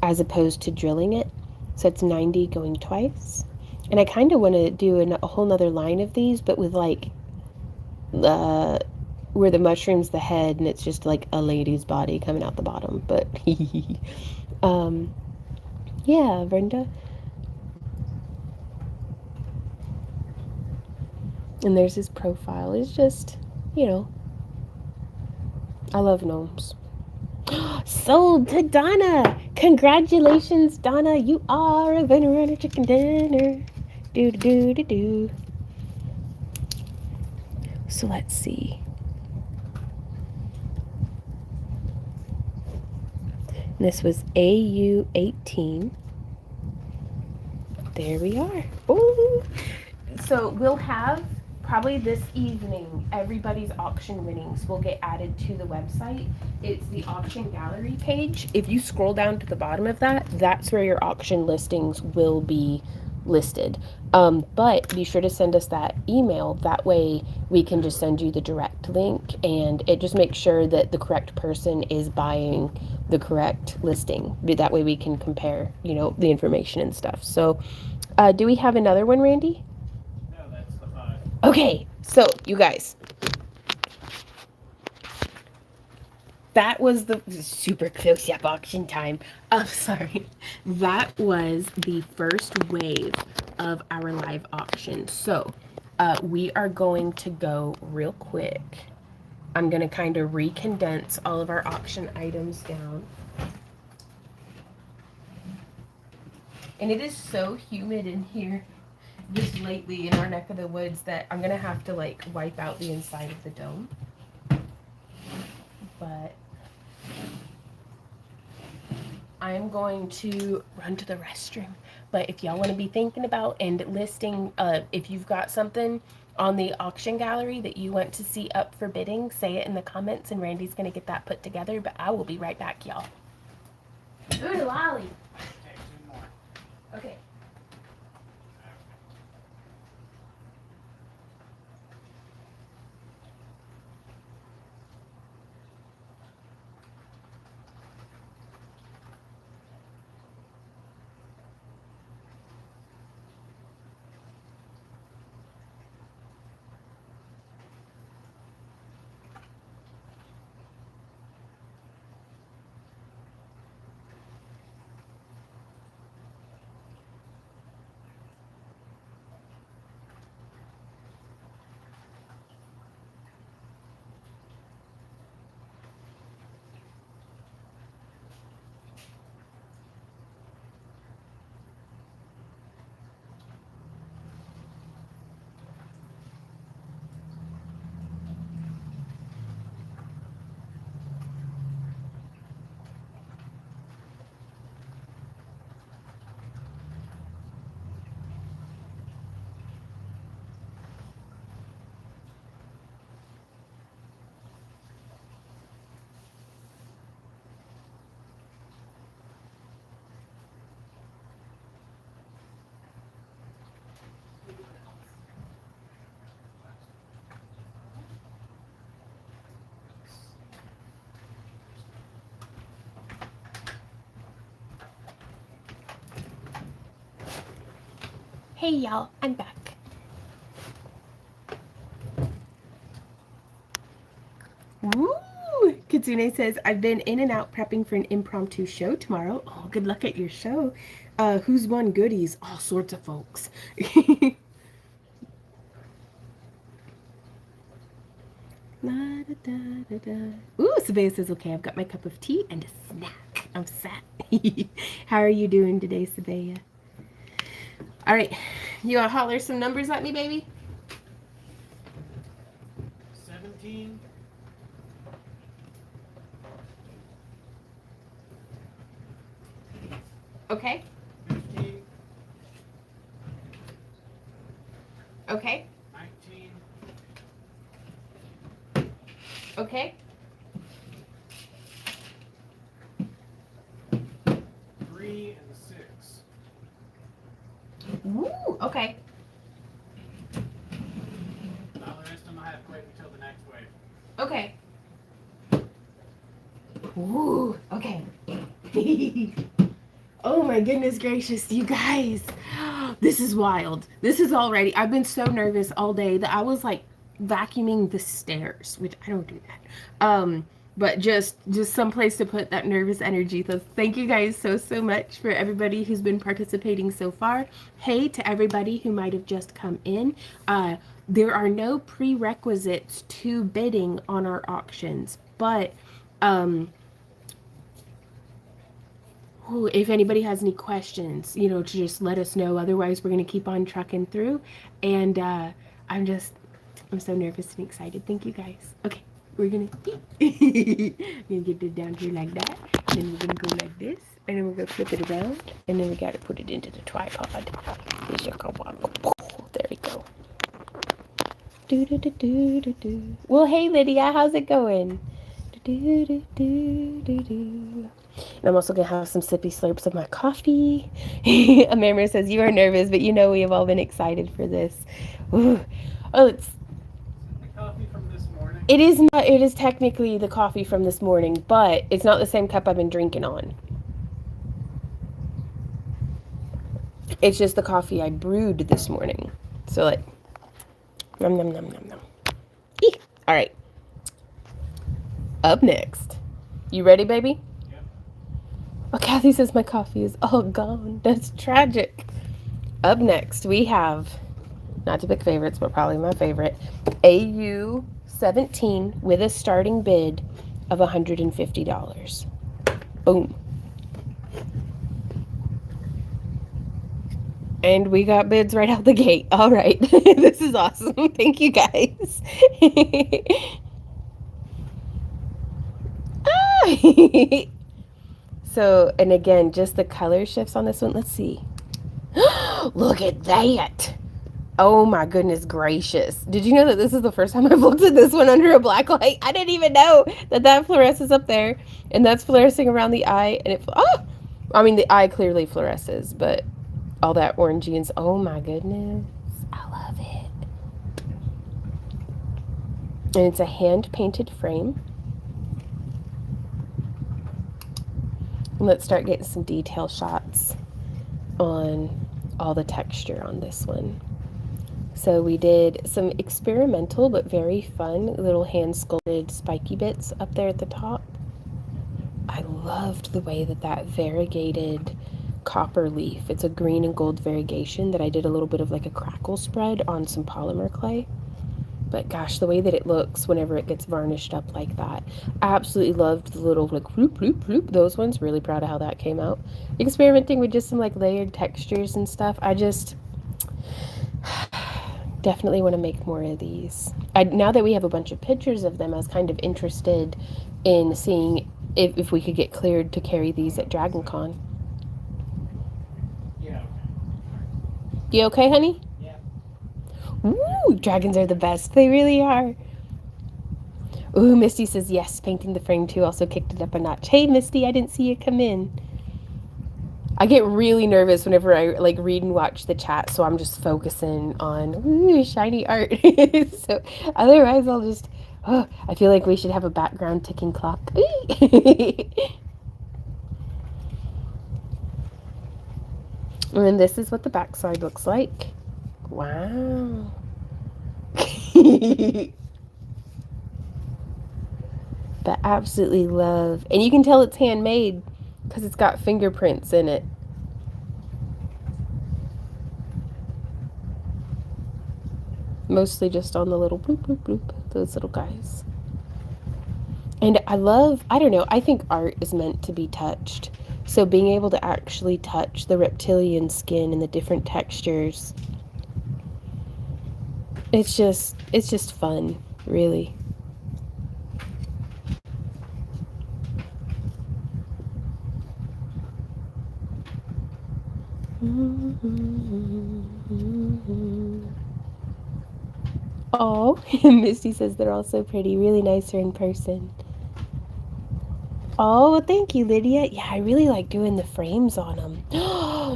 as opposed to drilling it. So it's 90 going twice. And I kind of want to do a whole nother line of these, but with like where the mushroom's the head and it's just like a lady's body coming out the bottom. But um, yeah, Brenda. And there's his profile. It's just, I love gnomes. Sold to Donna. Congratulations, Donna. You are a winner at a chicken dinner. Do do do do. So let's see. This was AU 18. There we are. Ooh. So we'll have probably this evening, everybody's auction winnings will get added to the website. It's the auction gallery page. If you scroll down to the bottom of that, that's where your auction listings will be listed. But be sure to send us that email. That way we can just send you the direct link, and it just makes sure that the correct person is buying the correct listing. That way we can compare, the information and stuff. So do we have another one, Randy? No, that's the 5. Okay, so you guys, that was the super close up auction time. I'm sorry. That was the first wave of our live auction. So we are going to go real quick. I'm going to kind of recondense all of our auction items down. And it is so humid in here just lately in our neck of the woods that I'm going to have to like wipe out the inside of the dome. But I'm going to run to the restroom. But if y'all want to be thinking about and listing, if you've got something on the auction gallery that you want to see up for bidding, say it in the comments and Randy's going to get that put together. But I will be right back, y'all. Ooh, lolly. Take 2 more. Okay. Hey y'all, I'm back. Woo! Kitsune says, I've been in and out prepping for an impromptu show tomorrow. Oh, good luck at your show. Who's won goodies? All sorts of folks. La, da, da, da, da. Ooh, Sabea says, okay, I've got my cup of tea and a snack. I'm set. How are you doing today, Sabea? All right, you want to holler some numbers at me, baby? 17. Okay. 15. Okay. 19. Okay. 3 and 6. Woo, okay. Now the rest of them I have to wait until the next wave. Okay. Woo, okay. Oh my goodness gracious, you guys. This is wild. This is already, I've been so nervous all day that I was like vacuuming the stairs, which I don't do that. But just some place to put that nervous energy. So thank you guys so much for everybody who's been participating so far. Hey to everybody who might have just come in. There are no prerequisites to bidding on our auctions, but if anybody has any questions, to just let us know. Otherwise, we're going to keep on trucking through. And I'm so nervous and excited. Thank you guys. Okay, we're going to get it down here like that. And then we're going to go like this. And then we're going to flip it around. And then we got to put it into the tripod. There we go. Well, hey, Lydia, how's it going? And I'm also going to have some sippy slurps of my coffee. Amanda says, you are nervous, but you know we have all been excited for this. Ooh. Oh, it's... The coffee from this morning. It is not, it is technically the coffee from this morning, but it's not the same cup I've been drinking on. It's just the coffee I brewed this morning. So like, nom nom nom nom nom. Eek. All right. Up next. You ready, baby? Yep. Oh, Kathy says my coffee is all gone. That's tragic. Up next, we have, not to pick favorites, but probably my favorite, AU 17 with a starting bid of $150. Boom. And we got bids right out the gate. All right. This is awesome. Thank you, guys. So, and again, just the color shifts on this one. Let's see. Look at that. Oh my goodness gracious. Did you know that this is the first time I've looked at this one under a black light? I didn't even know that that fluoresces up there. And that's fluorescing around the eye. And it, oh! I mean, the eye clearly fluoresces, but all that orangey and, oh my goodness. I love it. And it's a hand-painted frame. Let's start getting some detail shots on all the texture on this one. So we did some experimental but very fun little hand sculpted spiky bits up there at the top. I loved the way that that variegated copper leaf, it's a green and gold variegation that I did a little bit of like a crackle spread on some polymer clay. But gosh, the way that it looks whenever it gets varnished up like that. I absolutely loved the little like whoop, whoop, whoop, those ones. Really proud of how that came out. Experimenting with just some like layered textures and stuff. I just definitely want to make more of these. Now that we have a bunch of pictures of them, I was kind of interested in seeing if we could get cleared to carry these at Dragon Con. Yeah. You okay, honey? Ooh, dragons are the best. They really are. Ooh, Misty says yes. Painting the frame too also kicked it up a notch. Hey, Misty, I didn't see you come in. I get really nervous whenever I like read and watch the chat, so I'm just focusing on ooh, shiny art. So otherwise, I'll just. Oh, I feel like we should have a background ticking clock. And this is what the backside looks like. Wow. But absolutely love. And you can tell it's handmade because it's got fingerprints in it. Mostly just on the little bloop, bloop, bloop, those little guys. And I love, I don't know, I think art is meant to be touched. So being able to actually touch the reptilian skin and the different textures, it's just fun, really. Oh, Misty says they're all so pretty, really nicer in person. Oh, well, thank you, Lydia. Yeah, I really like doing the frames on them.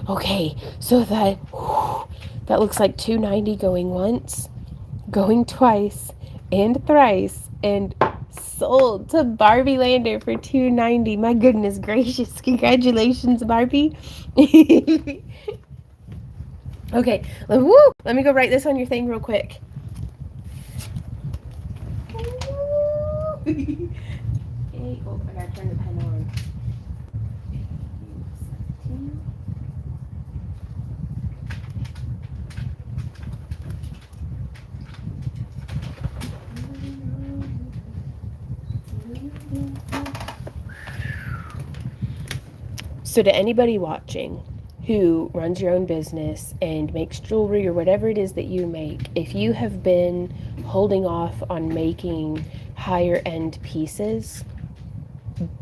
Okay, so that looks like $290 going once, going twice, and thrice, and sold to Barbie Lander for $290. My goodness gracious. Congratulations, Barbie. Okay, woo! Let me go write this on your thing real quick. Okay. Oh, I gotta turn the pen on. So to anybody watching who runs your own business and makes jewelry or whatever it is that you make, if you have been holding off on making higher end pieces,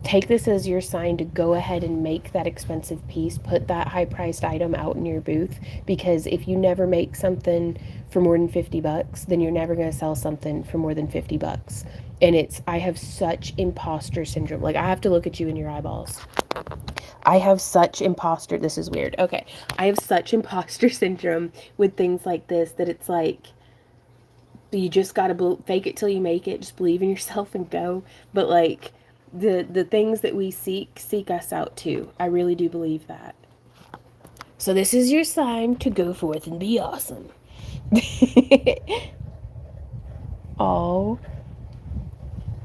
take this as your sign to go ahead and make that expensive piece, put that high priced item out in your booth, because if you never make something for more than $50, then you're never going to sell something for more than $50. And I have such imposter syndrome. Like, I have to look at you in your eyeballs. I have such imposter, this is weird. Okay. I have such imposter syndrome with things like this that it's like, you just gotta fake it till you make it. Just believe in yourself and go. But like, the things that we seek us out too. I really do believe that. So this is your sign to go forth and be awesome. Oh.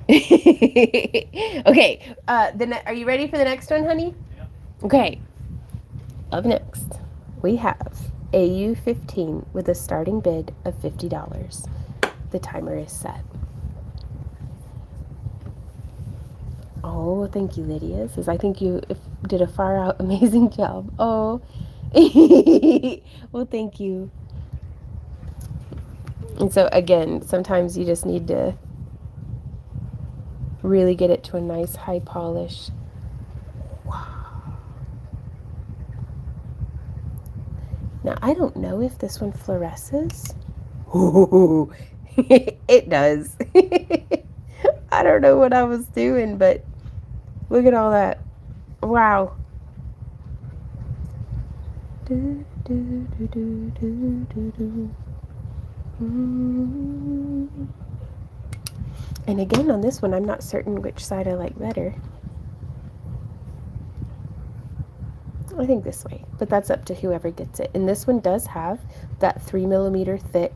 Okay. Are you ready for the next one, honey? Yep. Okay. Up next, we have AU15 with a starting bid of $50. The timer is set. Oh, thank you, Lydia. Says, I think you did a far out amazing job. Oh. Well, thank you. And so, again, sometimes you just need to really get it to a nice high polish. Wow. Now, I don't know if this one fluoresces. Ooh, it does. I don't know what I was doing, but look at all that. Wow. Do, do, do, do, do, do, do. And again, on this one, I'm not certain which side I like better. I think this way, but that's up to whoever gets it. And this one does have that 3mm thick,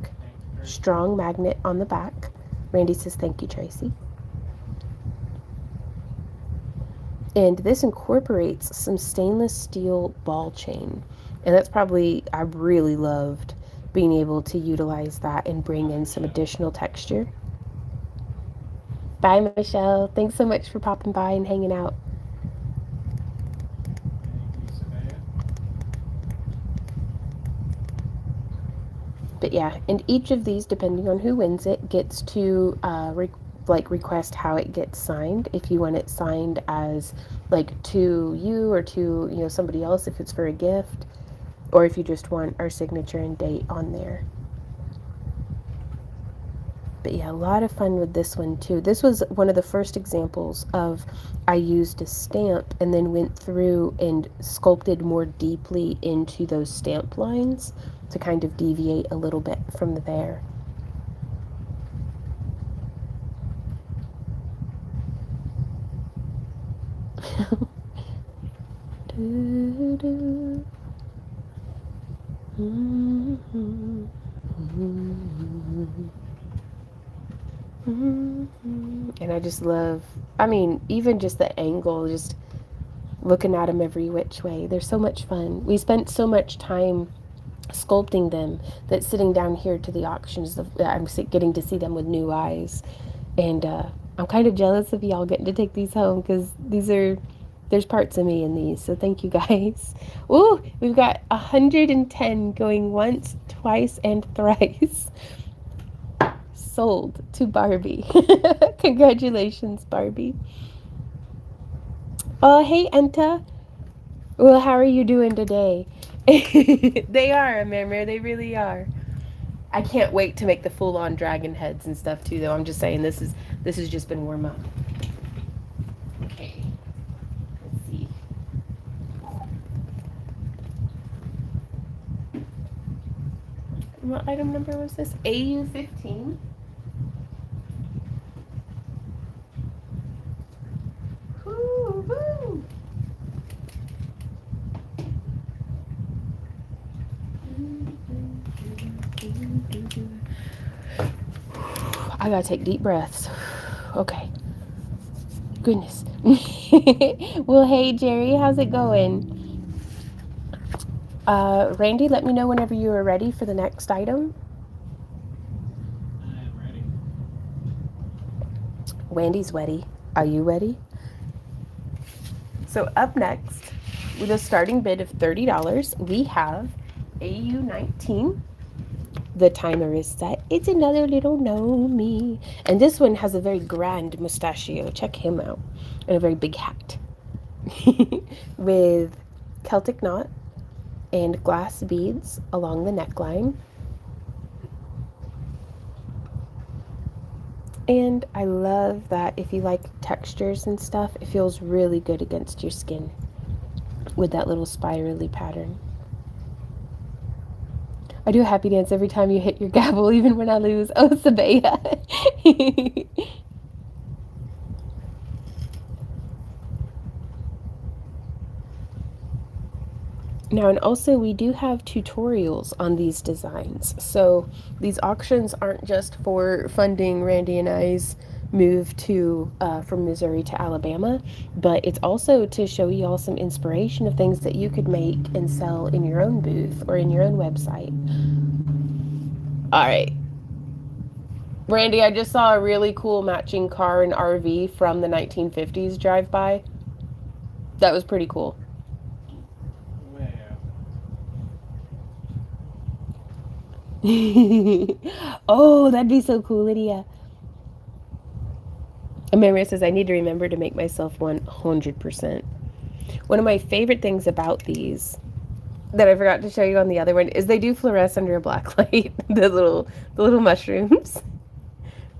strong magnet on the back. Randy says, thank you, Tracy. And this incorporates some stainless steel ball chain. And that's probably, I really loved being able to utilize that and bring in some additional texture. Bye, Michelle. Thanks so much for popping by and hanging out. But yeah, and each of these, depending on who wins it, gets to request how it gets signed. If you want it signed as like to you or to somebody else, if it's for a gift, or if you just want our signature and date on there. But yeah, a lot of fun with this one too. This was one of the first examples of I used a stamp and then went through and sculpted more deeply into those stamp lines to kind of deviate a little bit from there. And I just love, I mean, even just the angle, just looking at them every which way. They're so much fun. We spent so much time sculpting them that sitting down here to the auctions, I'm getting to see them with new eyes. And I'm kind of jealous of y'all getting to take these home because there's parts of me in these. So thank you guys. Ooh, we've got 110 going once, twice, and thrice. Sold to Barbie. Congratulations, Barbie. Oh, hey, Enta. Well, how are you doing today? They are, Amir. They really are. I can't wait to make the full-on dragon heads and stuff too, though. I'm just saying this has just been warm up. Okay. Let's see. What item number was this? AU15. Woo-hoo. I gotta take deep breaths. Okay. Goodness. Well, hey, Jerry, how's it going? Randy, let me know whenever you are ready for the next item. I am ready. Wendy's ready. Are you ready? So up next, with a starting bid of $30, we have AU19. The timer is set. It's another little Gnome. And this one has a very grand mustachio. Check him out. And a very big hat. With Celtic knot and glass beads along the neckline. And I love that if you like textures and stuff, it feels really good against your skin with that little spirally pattern. I do a happy dance every time you hit your gavel, even when I lose. Oh, Sabaya. Now, and also we do have tutorials on these designs. So these auctions aren't just for funding Randy and I's move to from Missouri to Alabama, but it's also to show you all some inspiration of things that you could make and sell in your own booth or in your own website. All right. Randy, I just saw a really cool matching car and RV from the 1950s drive by. That was pretty cool. Oh, that'd be so cool, Lydia. Amira says, I need to remember to make myself 100%. One of my favorite things about these that I forgot to show you on the other one is they do fluoresce under a black light. The little mushrooms.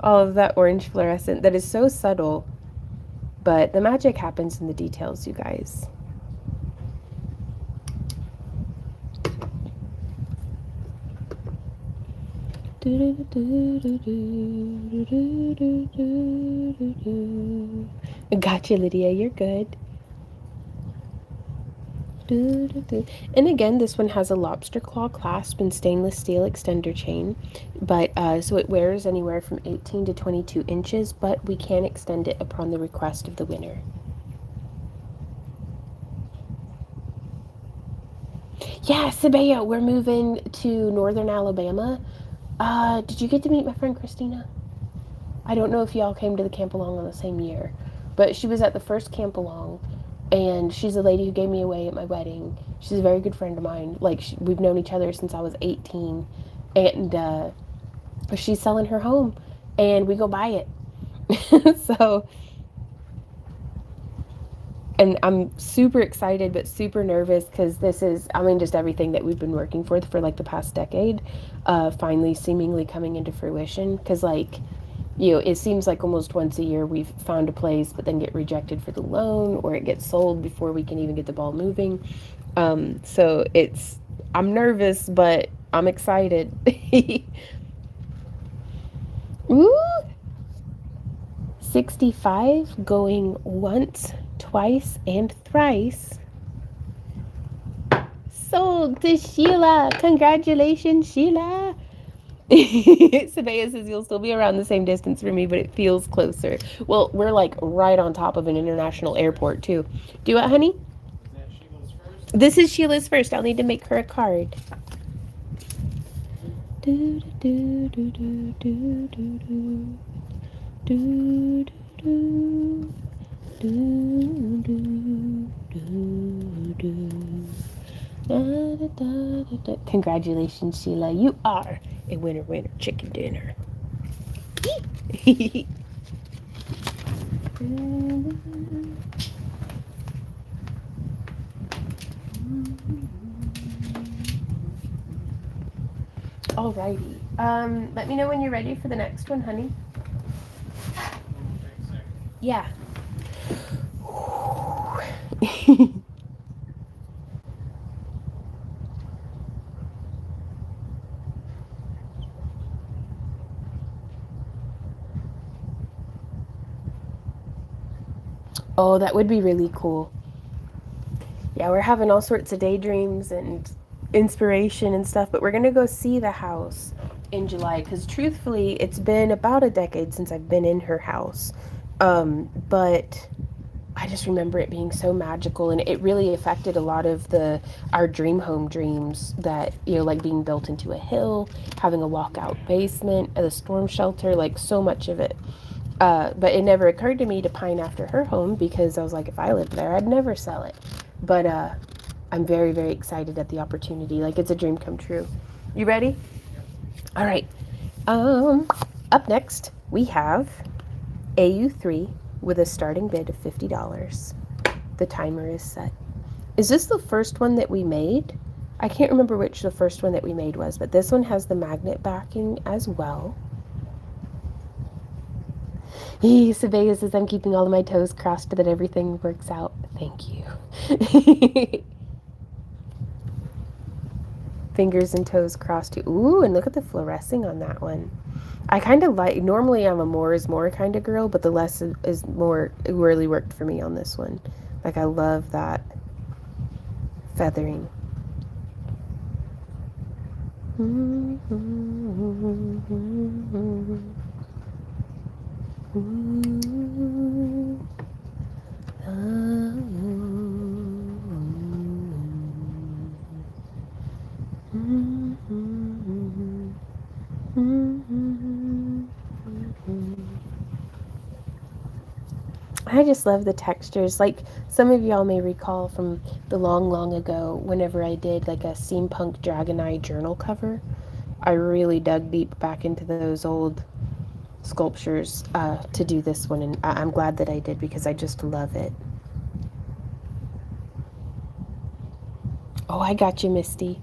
All of that orange fluorescent that is so subtle, but the magic happens in the details, you guys. Gotcha, Lydia. You're good. And again, this one has a lobster claw clasp and stainless steel extender chain, but so it wears anywhere from 18 to 22 inches, but we can extend it upon the request of the winner. Yeah, Sabeo, we're moving to northern Alabama. Did you get to meet my friend Christina? I don't know if y'all came to the camp along on the same year, but she was at the first camp along, and she's the lady who gave me away at my wedding. She's a very good friend of mine. Like, we've known each other since I was 18, and she's selling her home, and we go buy it. So, and I'm super excited but super nervous because this is, I mean, just everything that we've been working for like the past decade, finally seemingly coming into fruition. Because, like, you know, it seems like almost once a year we've found a place but then get rejected for the loan, or it gets sold before we can even get the ball moving. So I'm nervous, but I'm excited. Ooh, 65 going once, twice, and thrice. Sold to Sheila. Congratulations, Sheila. Sabaya says you'll still be around the same distance for me, but it feels closer. Well, we're like right on top of an international airport, too. Do what, honey? Is that Sheila's first? This is Sheila's first. I'll need to make her a card. Do, do, do, do, do, do, do. Do, do, do, do, do, do. Da, da, da, da, da. Congratulations, Sheila. You are a winner, chicken dinner. Alrighty. Let me know when you're ready for the next one, honey. Yeah. Oh, that would be really cool. Yeah, we're having all sorts of daydreams and inspiration and stuff, but we're going to go see the house in July because truthfully, it's been about a decade since I've been in her house. But I just remember it being so magical, and it really affected a lot of our dream home dreams that, you know, like being built into a hill, having a walkout basement, the storm shelter, like so much of it. But it never occurred to me to pine after her home because I was like, if I lived there, I'd never sell it. But I'm very, very excited at the opportunity. Like, it's a dream come true. You ready? All right. Up next, we have AU3 with a starting bid of $50. The timer is set. Is this the first one that we made? I can't remember which the first one that we made was, but this one has the magnet backing as well. Sabea says I'm keeping all of my toes crossed that everything works out. Thank you. Fingers and toes crossed too. Ooh, and look at the fluorescing on that one. I kind of like, normally I'm a more is more kind of girl, but the less is more, it really worked for me on this one. Like, I love that feathering. I just love the textures. Like some of y'all may recall from the long ago, whenever I did like a steampunk Dragonite journal cover, I really dug deep back into those old sculptures to do this one, and I'm glad that I did because I just love it. Oh, I got you, Misty.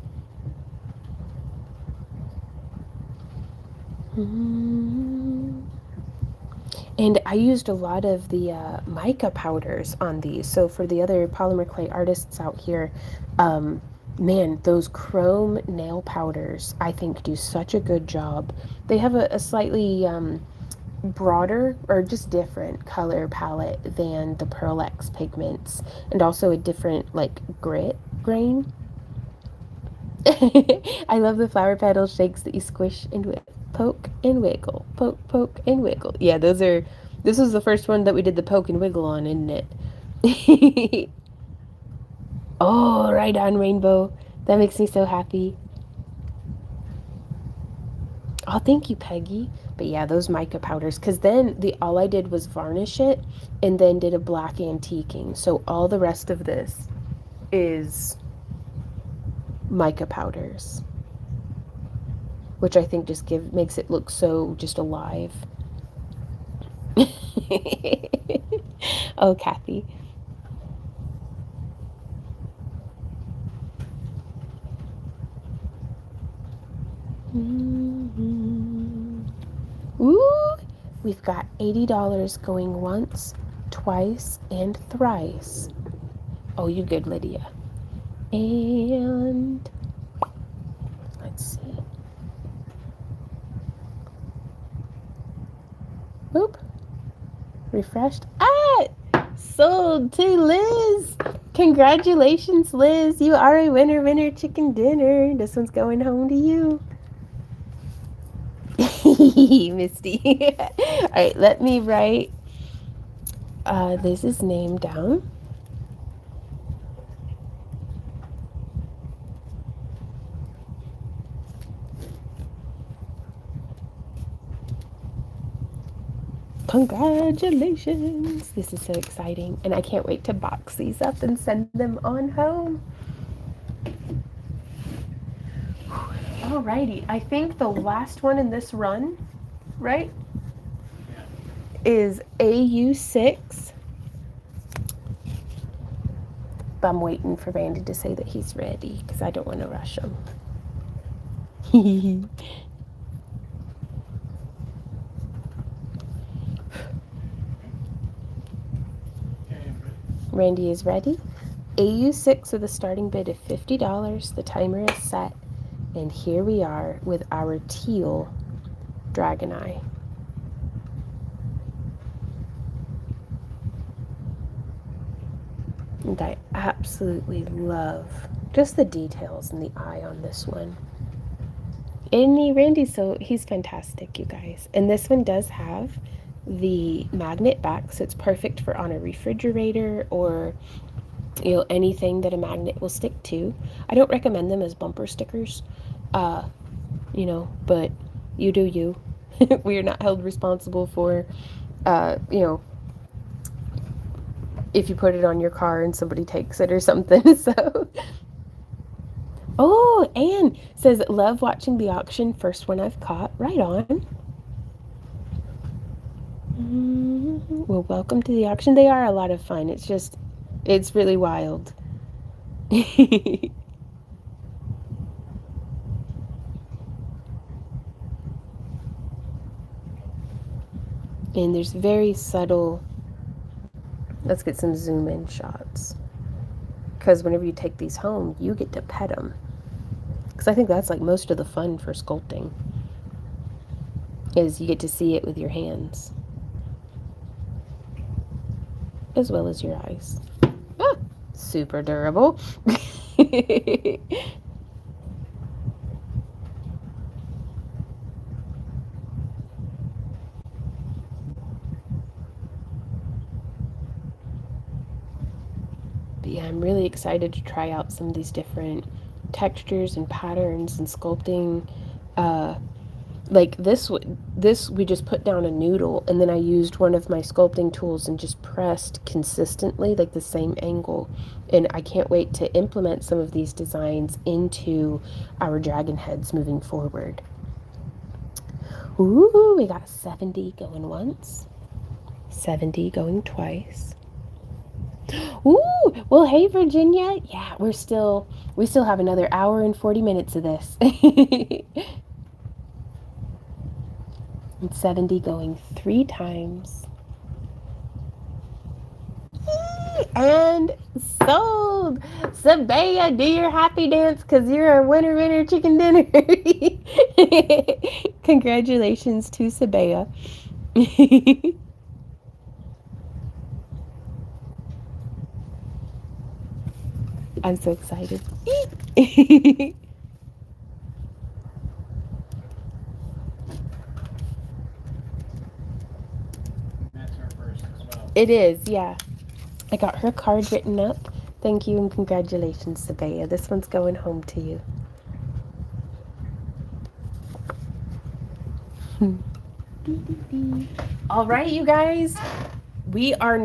And I used a lot of the mica powders on these. So for the other polymer clay artists out here, man, those chrome nail powders, I think, do such a good job. They have a slightly broader or just different color palette than the Pearl X pigments, and also a different like grit grain. I love the flower petal shakes that you squish and poke and wiggle, poke and wiggle. Yeah, those are. This was the first one that we did the poke and wiggle on, isn't it? Oh, right on, Rainbow. That makes me so happy. Oh, thank you, Peggy. But yeah, those mica powders, because then all I did was varnish it and then did a black antiquing. So all the rest of this is mica powders, which I think just makes it look so just alive. Oh, Kathy. Ooh, we've got $80 going once, twice, and thrice. Oh, you good, Lydia. And let's see. Oop. Refreshed. Ah! Sold to Liz. Congratulations, Liz. You are a winner chicken dinner. This one's going home to you. Misty. All right, let me write Liz's name down. Congratulations. This is so exciting, and I can't wait to box these up and send them on home. Alrighty, I think the last one in this run, right, is AU6. But I'm waiting for Randy to say that he's ready because I don't want to rush him. Randy is ready. AU6 with a starting bid of $50. The timer is set. And here we are with our teal Dragonite. And I absolutely love just the details in the eye on this one. And Randy, so he's fantastic, you guys. And this one does have the magnet back, so it's perfect for on a refrigerator or anything that a magnet will stick to. I don't recommend them as bumper stickers, but you do you. We are not held responsible for, if you put it on your car and somebody takes it or something. So, oh, Anne says, love watching the auction. First one I've caught. Right on. Well, welcome to the auction. They are a lot of fun. It's really wild. And there's very subtle, let's get some zoom in shots. Because whenever you take these home, you get to pet them. Because I think that's like most of the fun for sculpting, is you get to see it with your hands. As well as your eyes. Ah, super durable. But yeah, I'm really excited to try out some of these different textures and patterns and sculpting. Like this we just put down a noodle, and then I used one of my sculpting tools and just pressed consistently, like the same angle. And I can't wait to implement some of these designs into our dragon heads moving forward. Ooh, we got 70 going once, 70 going twice. Ooh, well, hey, Virginia. Yeah, we still have another hour and 40 minutes of this. And 70 going 3 times. And sold. Sabaya, do your happy dance because you're a winner chicken dinner. Congratulations to Sabaya. I'm so excited. That's our first as well. It is, yeah. I got her card written up. Thank you and congratulations, Sabaya. This one's going home to you. All right, you guys. We are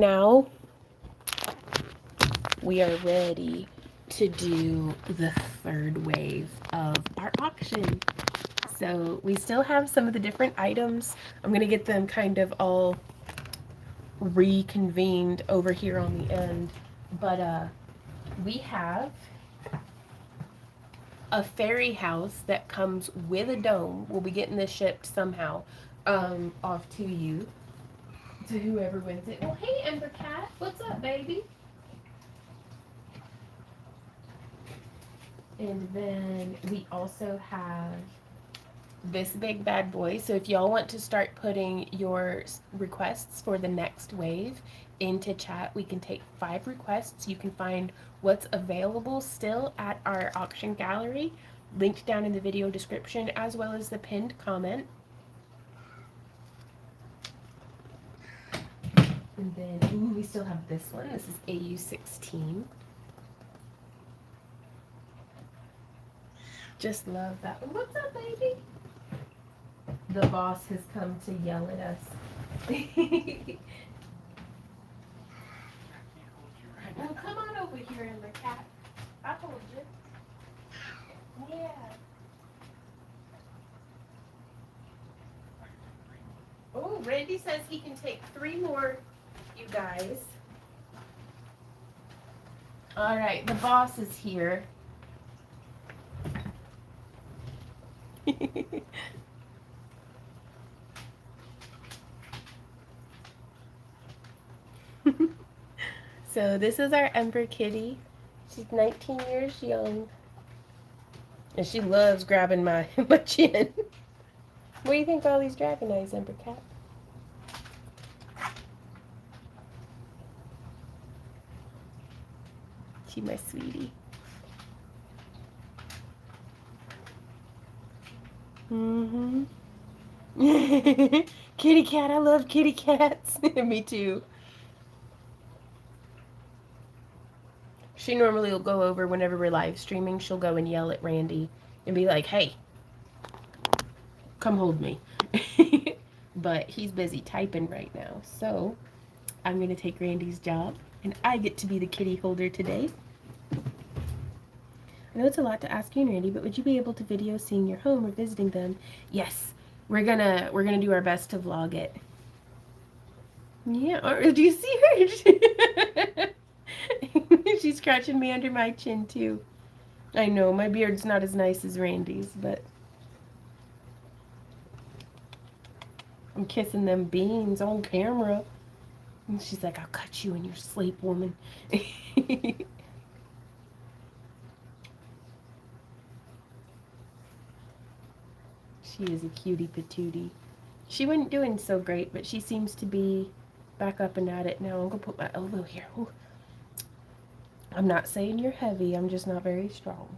ready to do the third wave of our auction. So we still have some of the different items. I'm going to get them kind of all reconvened over here on the end. But we have a fairy house that comes with a dome. We'll be getting this shipped somehow off to you, to whoever wins it. Well, hey, Ember Cat. What's up, baby? And then we also have this big bad boy. So if y'all want to start putting your requests for the next wave into chat, we can take 5 requests. You can find what's available still at our auction gallery, linked down in the video description, as well as the pinned comment. And then ooh, we still have this one. This is AU16. Just love that one. What's up, baby? The boss has come to yell at us. Well, come on over here, Ember Cat. I told you. Yeah. Oh, Randy says he can take 3 more, you guys. All right, the boss is here. So this is our Ember Kitty. She's 19 years young. And she loves grabbing my chin. What do you think of all these dragon eyes, Ember Cat? She my sweetie. Mm-hmm. Kitty cat, I love kitty cats. Me too. She normally will go over whenever we're live streaming. She'll go and yell at Randy and be like, hey, come hold me. But he's busy typing right now. So I'm going to take Randy's job and I get to be the kitty holder today. I know it's a lot to ask you and Randy, but would you be able to video seeing your home or visiting them? Yes, we're gonna do our best to vlog it. Yeah, or do you see her? She's scratching me under my chin too. I know my beard's not as nice as Randy's, but I'm kissing them beans on camera. And she's like, I'll cut you in your sleep, woman. She is a cutie patootie. She wasn't doing so great, but she seems to be back up and at it now. I'm gonna put my elbow here. Ooh. I'm not saying you're heavy, I'm just not very strong.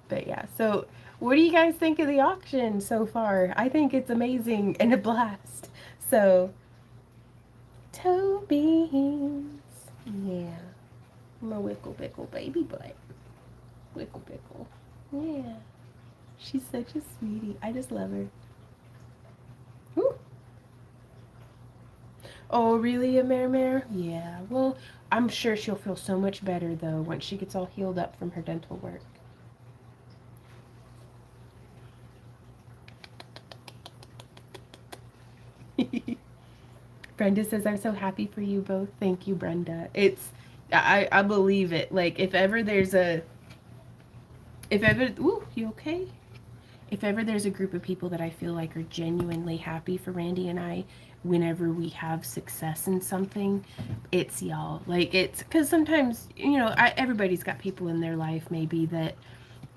But yeah, so what do you guys think of the auction so far? I think it's amazing and a blast. So, toe beans. Yeah. My wickle bickle baby butt. Wickle bickle. Yeah. She's such a sweetie. I just love her. Woo. Oh, really, a mare? Yeah. Well, I'm sure she'll feel so much better, though, once she gets all healed up from her dental work. Brenda says, I'm so happy for you both. Thank you, Brenda. I believe it. Like, if ever, ooh, you okay? If ever there's a group of people that I feel like are genuinely happy for Randy and I, whenever we have success in something, it's y'all. Like, it's, because sometimes, everybody's got people in their life maybe that,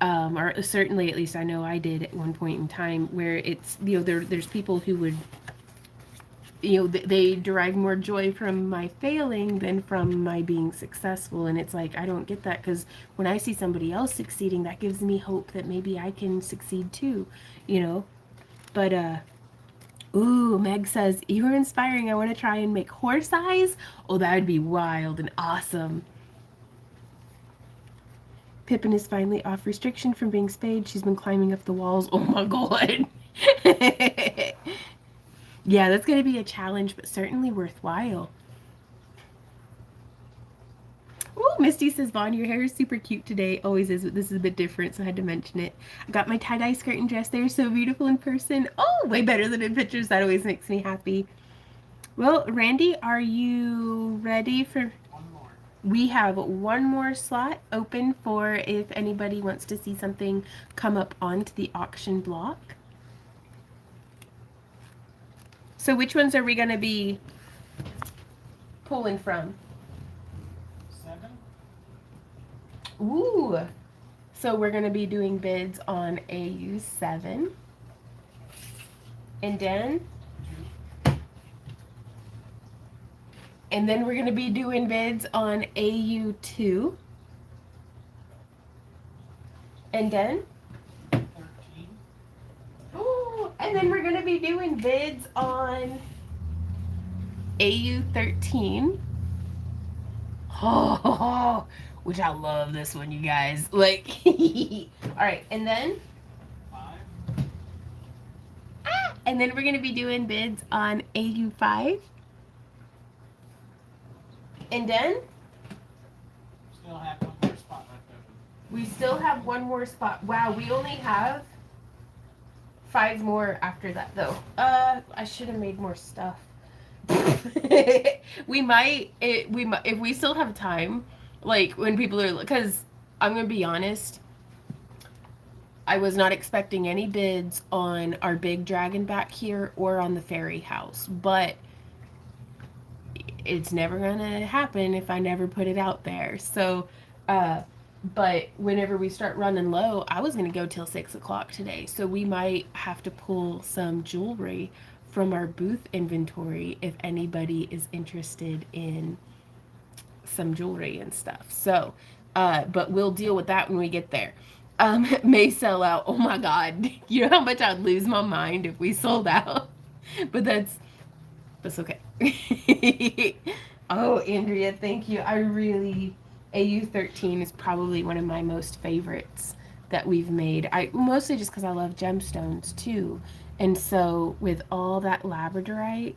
or certainly at least I know I did at one point in time, where it's, there's people who would, they derive more joy from my failing than from my being successful. And it's like, I don't get that, because when I see somebody else succeeding, that gives me hope that maybe I can succeed too. But, ooh, Meg says, you are inspiring. I want to try and make horse eyes. Oh, that would be wild and awesome. Pippin is finally off restriction from being spayed. She's been climbing up the walls. Oh my god. Yeah, that's going to be a challenge, but certainly worthwhile. Oh, Misty says, Vaughn, your hair is super cute today. Always is, but this is a bit different, so I had to mention it. I got my tie-dye skirt and dress. They're so beautiful in person. Oh, way better than in pictures. That always makes me happy. Well, Randy, are you ready for... One more. We have one more slot open for if anybody wants to see something come up onto the auction block. So which ones are we going to be pulling from? 7. Ooh. So we're going to be doing bids on AU7. And then... 2. And then we're going to be doing bids on AU2. And then... 13. Oh, and then we're going to be doing bids on AU13. Oh, which I love this one, you guys. Like, all right, and then... 5. And then we're going to be doing bids on AU5. And then... Still have one more spot left open. We still have one more spot. Wow, we only have 5 more after that, though. I should have made more stuff. we might if we still have time, like when people are, because I'm gonna be honest, I was not expecting any bids on our big dragon back here or on the fairy house, but it's never gonna happen if I never put it out there. So but whenever we start running low, I was gonna go till 6 o'clock today, so we might have to pull some jewelry from our booth inventory if anybody is interested in some jewelry and stuff. So, but we'll deal with that when we get there. May sell out. Oh my God. You know how much I'd lose my mind if we sold out? But that's okay. Oh, Andrea, thank you. AU13 is probably one of my most favorites that we've made. Mostly just because I love gemstones too. And so with all that labradorite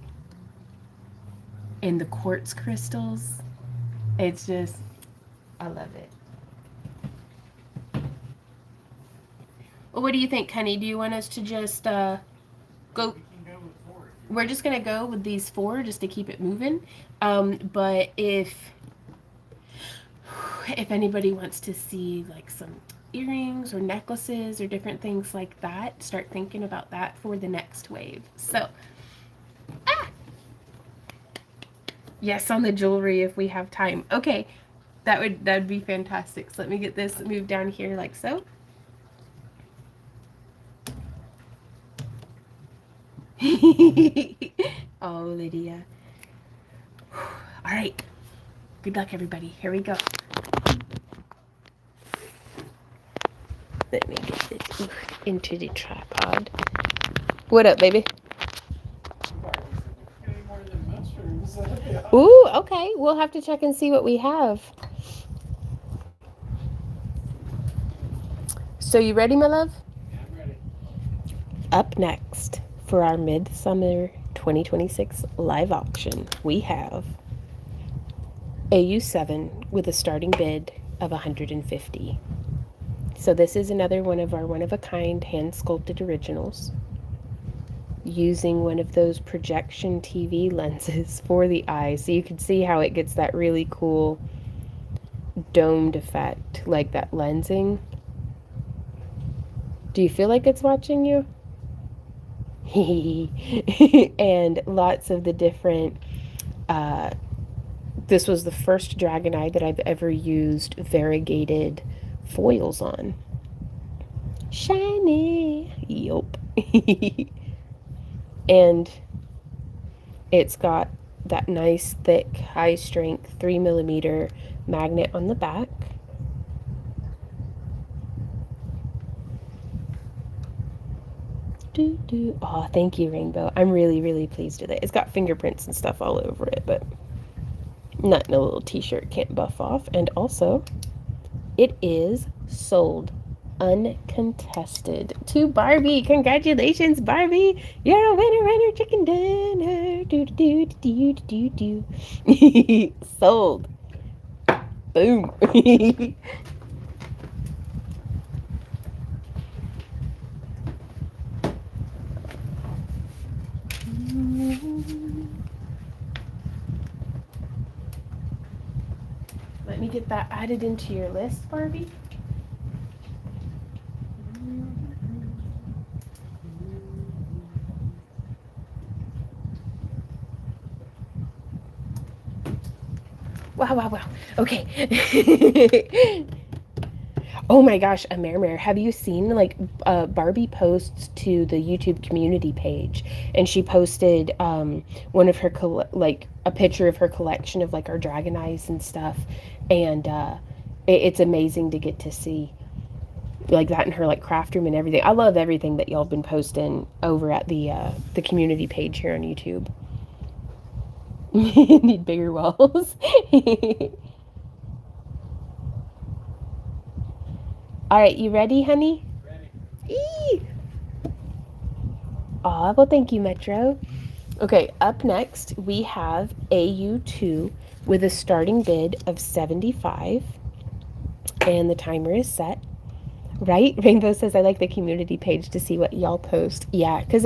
and the quartz crystals, it's just, I love it. Well, what do you think, Kenny? Do you want us to just go? We can go with 4. We're just going to go with these 4 just to keep it moving. But if anybody wants to see like some earrings or necklaces or different things like that, start thinking about that for the next wave. So Yes, on the jewelry if we have time. Okay, that'd be fantastic. So let me get this moved down here like so. Oh, Lydia. All right. Good luck, everybody. Here we go. Let me get this into the tripod. What up, baby? Any more than mushrooms? Yeah. Ooh, okay. We'll have to check and see what we have. So you ready, my love? Yeah, I'm ready. Up next for our MidSummer 2026 live auction, we have AU7 with a starting bid of 150. So this is another one of our one-of-a-kind hand-sculpted originals using one of those projection TV lenses for the eye. So you can see how it gets that really cool domed effect, like that lensing. Do you feel like it's watching you? And lots of the different this was the first dragon eye that I've ever used variegated foils on. Shiny. Yup. And it's got that nice thick high strength 3mm magnet on the back. Oh, thank you, Rainbow. I'm really pleased with it. It's got fingerprints and stuff all over it, but nothing a little t-shirt can't buff off. And also, it is sold uncontested to Barbie. Congratulations, Barbie. You're a winner, chicken dinner. Do. Sold. Boom. Let me get that added into your list, Barbie. Wow. Okay. Oh my gosh, a Mare. Have you seen like Barbie posts to the YouTube community page, and she posted one of her like a picture of her collection of like our dragon eyes and stuff, and it's amazing to get to see like that in her like craft room and everything. I love everything that y'all have been posting over at the community page here on YouTube. Need bigger walls. All right, you ready, honey? Ready. Eee! Aw, well, thank you, Metro. Okay, up next, we have AU2 with a starting bid of 75, and the timer is set. Right? Rainbow says, I like the community page to see what y'all post. Yeah, because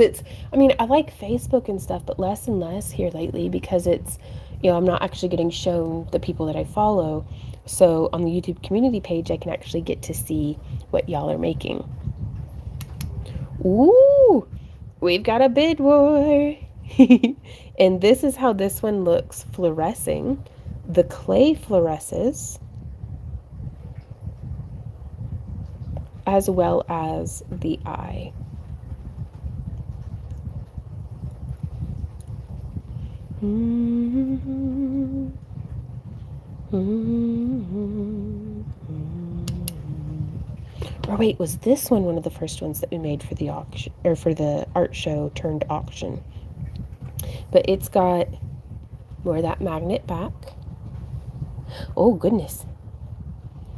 I mean, I like Facebook and stuff, but less and less here lately because I'm not actually getting shown the people that I follow. So on the YouTube community page, I can actually get to see what y'all are making. Ooh, we've got a bid war. And this is how this one looks fluorescing. The clay fluoresces, as well as the eye. Or wait, was this one of the first ones that we made for the auction, or for the art show turned auction? But it's got more of that magnet back. Oh goodness.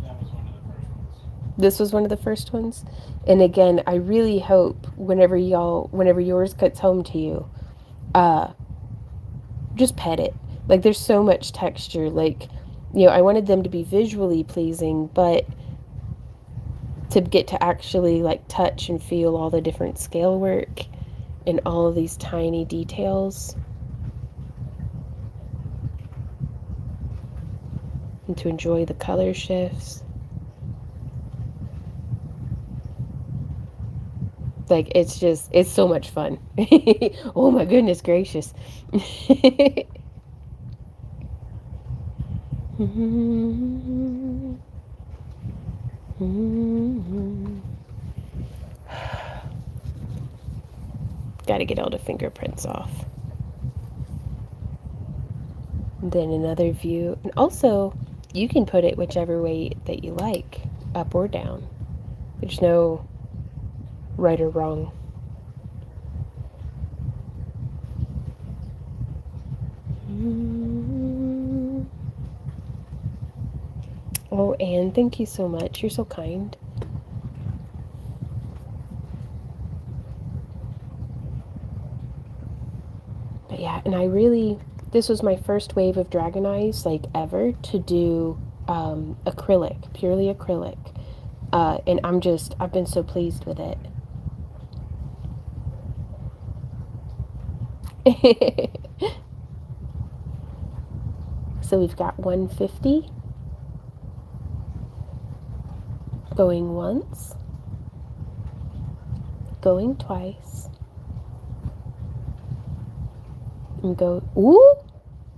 That was one of the first ones. This was one of the first ones. And again, I really hope whenever yours gets home to you, just pet it. Like there's so much texture. Like, I wanted them to be visually pleasing, but to get to actually like touch and feel all the different scale work and all of these tiny details. And to enjoy the color shifts. Like it's so much fun. Oh my goodness gracious. Got to get all the fingerprints off. And then another view. And also, you can put it whichever way that you like, up or down. There's no right or wrong. Oh, Anne, thank you so much. You're so kind. But yeah, and I really, this was my first wave of Dragon Eyes, like ever, to do acrylic, purely acrylic. And I've been so pleased with it. So we've got 150 going once, going twice, and go, ooh,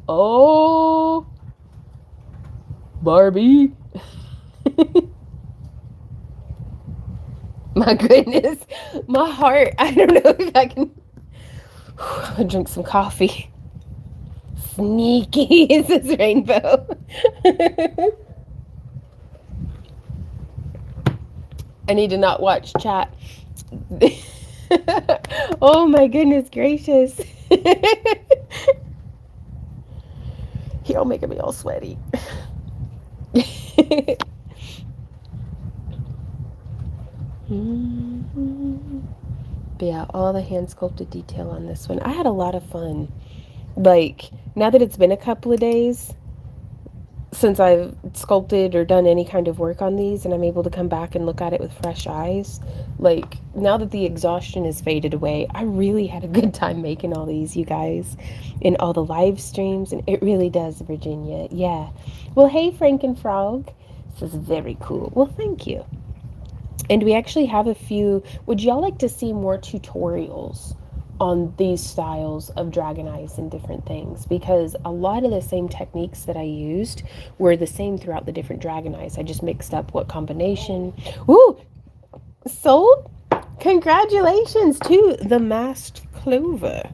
oh, Barbie. My goodness, my heart, I don't know if I can. I'm gonna drink some coffee. Sneaky is this rainbow. I need to not watch chat. Oh my goodness gracious. You're making me all sweaty. But yeah, all the hand sculpted detail on this one. I had a lot of fun. Like, now that it's been a couple of days since I've sculpted or done any kind of work on these, and I'm able to come back and look at it with fresh eyes, like, now that the exhaustion has faded away, I really had a good time making all these, you guys, in all the live streams, and it really does, Virginia. Yeah. Well, hey, Frankenfrog. This is very cool. Well, thank you. And we actually have a few. Would y'all like to see more tutorials on these styles of Dragon Eyes and different things? Because a lot of the same techniques that I used were the same throughout the different Dragon Eyes. I just mixed up what combination. Ooh, sold? Congratulations to the Masked Clover.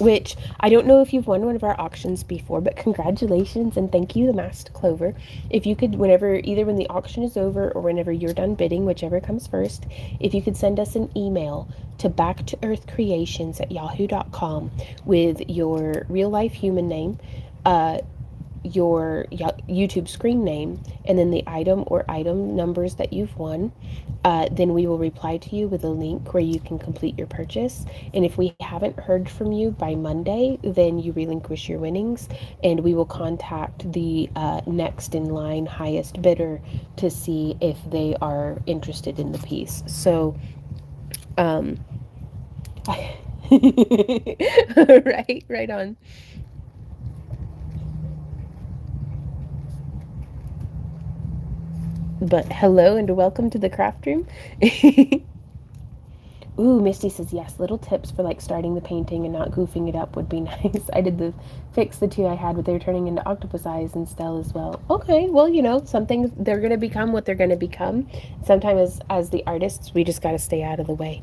Which, I don't know if you've won one of our auctions before, but congratulations and thank you, the Masked Clover. If you could, whenever, either when the auction is over or whenever you're done bidding, whichever comes first, if you could send us an email to backtoearthcreations@yahoo.com with your real-life human name, your YouTube screen name, and then the item or item numbers that you've won, then we will reply to you with a link where you can complete your purchase. And if we haven't heard from you by Monday, then you relinquish your winnings, and we will contact the next in line highest bidder to see if they are interested in the piece. So, right on. But hello and welcome to the craft room. Ooh, Misty says yes. Little tips for like starting the painting and not goofing it up would be nice. I did fix the two I had, but they're turning into octopus eyes and Stell as well. Okay, well, you know, some things, they're gonna become what they're gonna become. Sometimes as the artists, we just gotta stay out of the way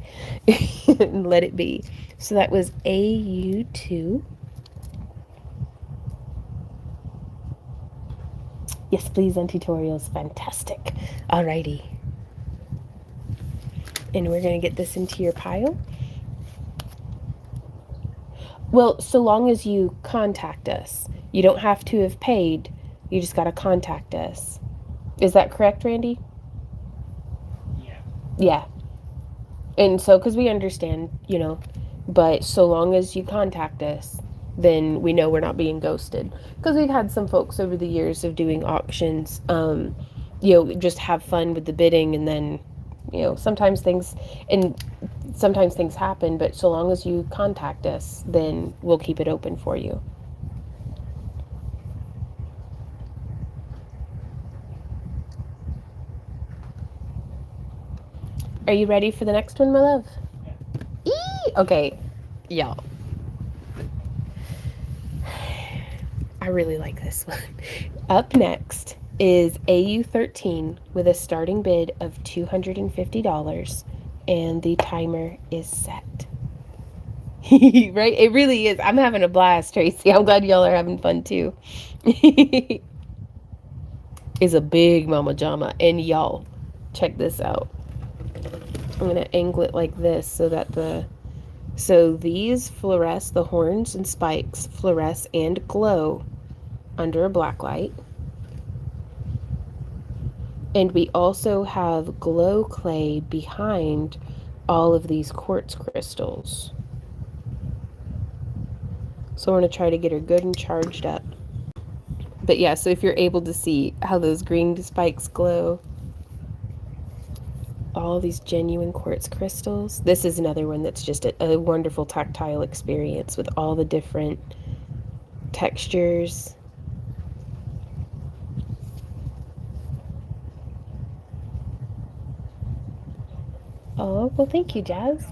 and let it be. So that was AU2. Yes, please, on tutorials. Fantastic. Alrighty. And we're going to get this into your pile. Well, so long as you contact us. You don't have to have paid. You just got to contact us. Is that correct, Randy? Yeah. Yeah. And so, because we understand, you know, but so long as you contact us, then we know we're not being ghosted. Because we've had some folks over the years of doing auctions, you know, just have fun with the bidding, and then, you know, sometimes things happen, but so long as you contact us, then we'll keep it open for you. Are you ready for the next one, my love? Okay, y'all. I really like this one. Up next is AU13 with a starting bid of $250, and the timer is set. Right? It really is. I'm having a blast, Tracy. I'm glad y'all are having fun too. Is a big mama jama, and y'all, check this out. I'm gonna angle it like this so that so these fluoresce, the horns and spikes fluoresce and glow under a black light. And we also have glow clay behind all of these quartz crystals. So we're going to try to get her good and charged up. But yeah, so if you're able to see how those green spikes glow, all these genuine quartz crystals. This is another one that's just a wonderful tactile experience with all the different textures. Oh, well, thank you, Jazz.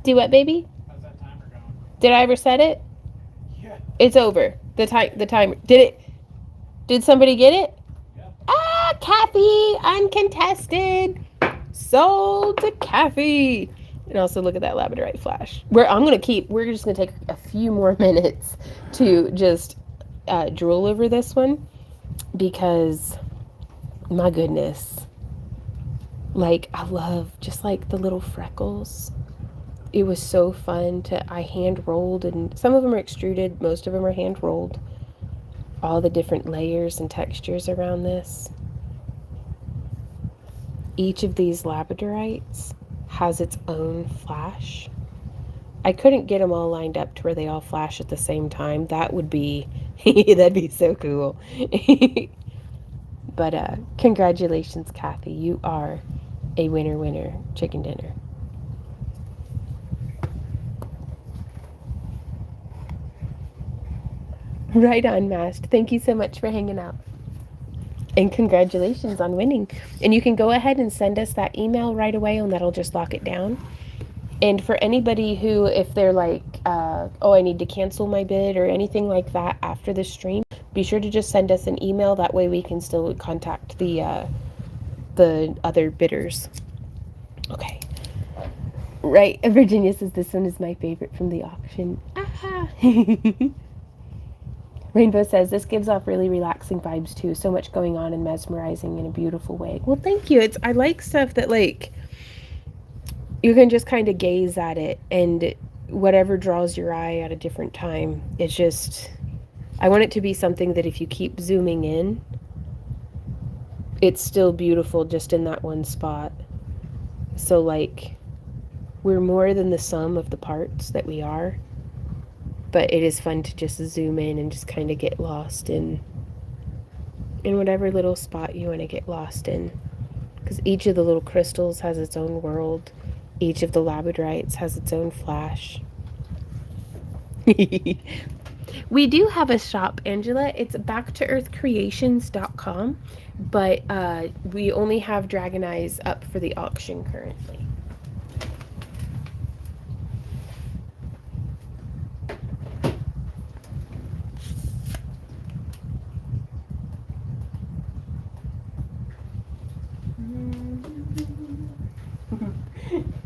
Do what, baby? How's that timer going? Did I ever set it? Yeah. It's over. The timer. Did somebody get it? Yep. Ah, Kathy, uncontested. Sold to Kathy. And also look at that labradorite flash. We're just gonna take a few more minutes to just drool over this one because my goodness. Like, I love just like the little freckles. It was so fun I hand rolled, and some of them are extruded, most of them are hand rolled. All the different layers and textures around this. Each of these labradorites has its own flash. I couldn't get them all lined up to where they all flash at the same time. That would be, that'd be so cool. But congratulations, Kathy. You are a winner chicken dinner. Right on, Mast. Thank you so much for hanging out. And congratulations on winning. And you can go ahead and send us that email right away, and that'll just lock it down. And for anybody who, if they're like, oh, I need to cancel my bid or anything like that after the stream, be sure to just send us an email. That way we can still contact the other bidders. Okay. Right. Virginia says this one is my favorite from the auction. Ah. Rainbow says this gives off really relaxing vibes too. So much going on and mesmerizing in a beautiful way. Well, thank you. I like stuff that like you can just kind of gaze at it and whatever draws your eye at a different time. It's just I want it to be something that if you keep zooming in, it's still beautiful just in that one spot. So like we're more than the sum of the parts that we are. But it is fun to just zoom in and just kind of get lost in whatever little spot you want to get lost in. Because each of the little crystals has its own world. Each of the labradorites has its own flash. We do have a shop, Angela. It's backtoearthcreations.com. But we only have Dragon Eyes up for the auction currently.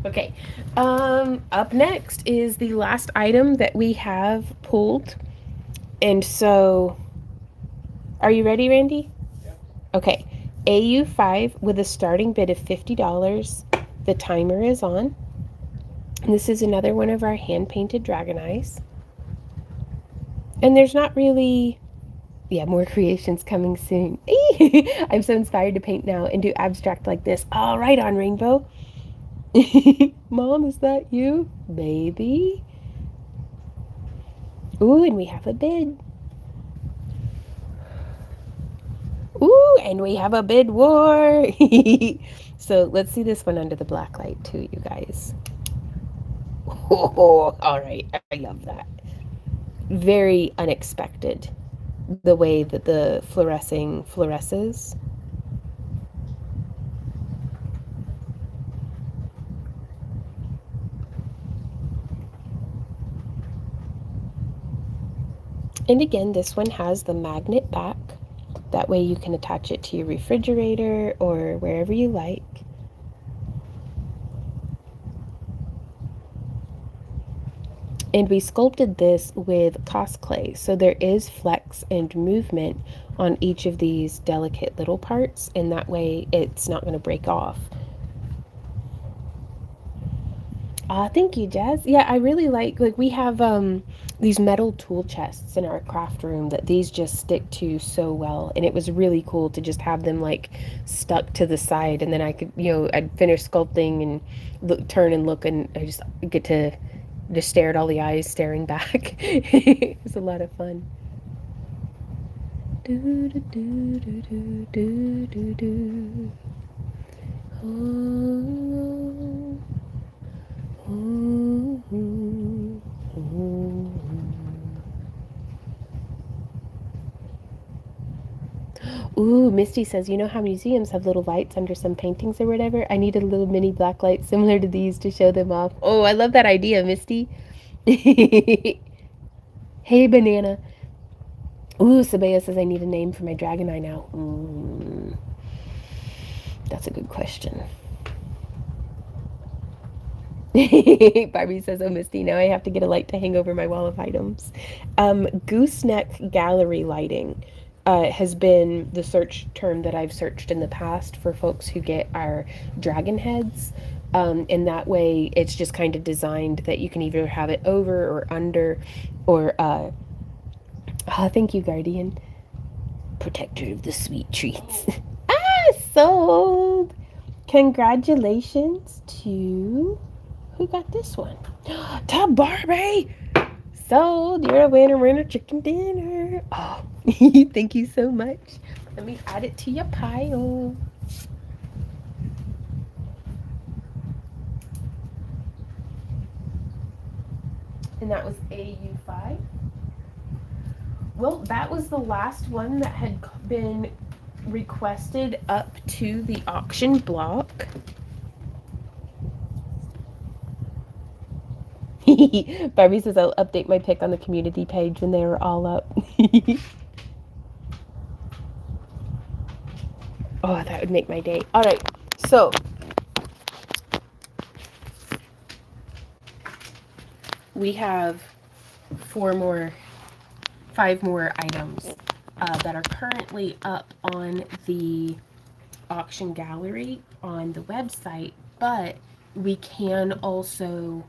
Okay, up next is the last item that we have pulled. And so, are you ready, Randy? Yep. Okay, AU5 with a starting bid of $50. The timer is on. And this is another one of our hand-painted dragon eyes. And there's not really, yeah, more creations coming soon. I'm so inspired to paint now and do abstract like this. All right on, Rainbow. Mom, is that you? Baby? Ooh, and we have a bid. Ooh, and we have a bid war. So let's see this one under the black light too, you guys. Oh, all right. I love that. Very unexpected, the way that the fluorescing fluoresces. And again, this one has the magnet back. That way you can attach it to your refrigerator or wherever you like. And we sculpted this with cast clay, so there is flex and movement on each of these delicate little parts, and that way it's not going to break off. Thank you, Jazz. Yeah, I really like we have these metal tool chests in our craft room that these just stick to so well, and it was really cool to just have them like stuck to the side, and then I could, I'd finish sculpting and turn and look, and I just get to just stare at all the eyes staring back. It was a lot of fun. Do, do, do, do, do, do, do, do. Oh, oh, oh, oh. Ooh, Misty says, you know how museums have little lights under some paintings or whatever? I need a little mini black light similar to these to show them off. Oh, I love that idea, Misty. Hey, Banana. Ooh, Sabea says I need a name for my dragon eye now. That's a good question. Barbie says, oh, Misty, now I have to get a light to hang over my wall of items. Gooseneck gallery lighting has been the search term that I've searched in the past for folks who get our dragon heads. And that way it's just kind of designed that you can either have it over or under or, thank you, Guardian. Protector of the sweet treats. Sold! Congratulations to... Who got this one? To Barbie! Sold! You're a winner, chicken dinner. Oh, thank you so much. Let me add it to your pile. And that was AU5. Well, that was the last one that had been requested up to the auction block. Barbie says I'll update my pic on the community page when they were all up. Oh, that would make my day. All right, so we have 5 more items that are currently up on the auction gallery on the website, but we can also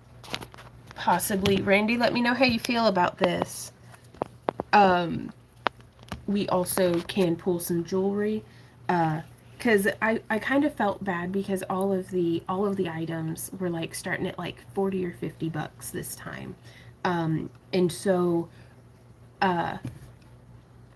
possibly, Randy, let me know how you feel about this. We also can pull some jewelry, because I kind of felt bad because all of the items were like starting at like 40 or 50 bucks this time, and so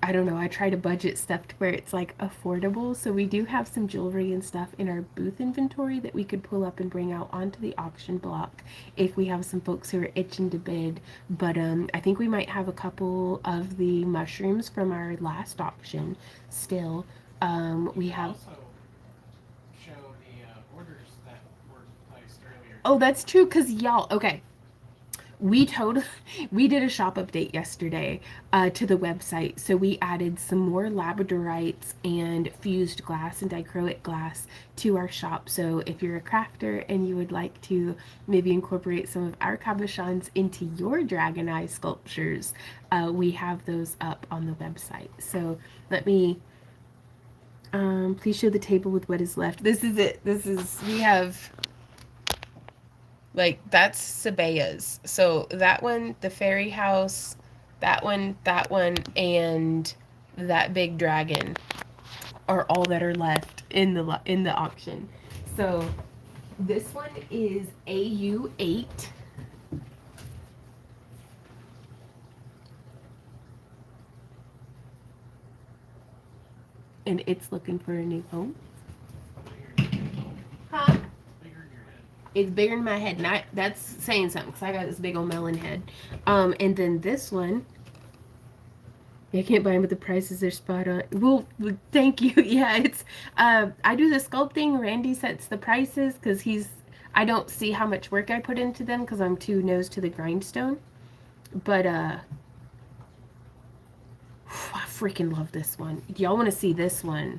I don't know, I try to budget stuff to where it's like affordable. So we do have some jewelry and stuff in our booth inventory that we could pull up and bring out onto the auction block if we have some folks who are itching to bid. But I think we might have a couple of the mushrooms from our last auction still. We have also show the orders that were placed earlier. Oh, that's true, because y'all, okay. We did a shop update yesterday to the website, so we added some more labradorites and fused glass and dichroic glass to our shop. So if you're a crafter and you would like to maybe incorporate some of our cabochons into your dragon eye sculptures, we have those up on the website. So let me please show the table with what is left. This is it. We have, like, that's Sabea's. So that one, the fairy house, that one, and that big dragon are all that are left in the auction. So this one is AU8. And it's looking for a new home. Huh? It's bigger than my head, and that's saying something because I got this big old melon head. And then this one, I can't buy them, but the prices are spot on. Well, thank you. Yeah, it's I do the sculpting. Randy sets the prices because I don't see how much work I put into them because I'm too nose to the grindstone. But I freaking love this one. Y'all want to see this one?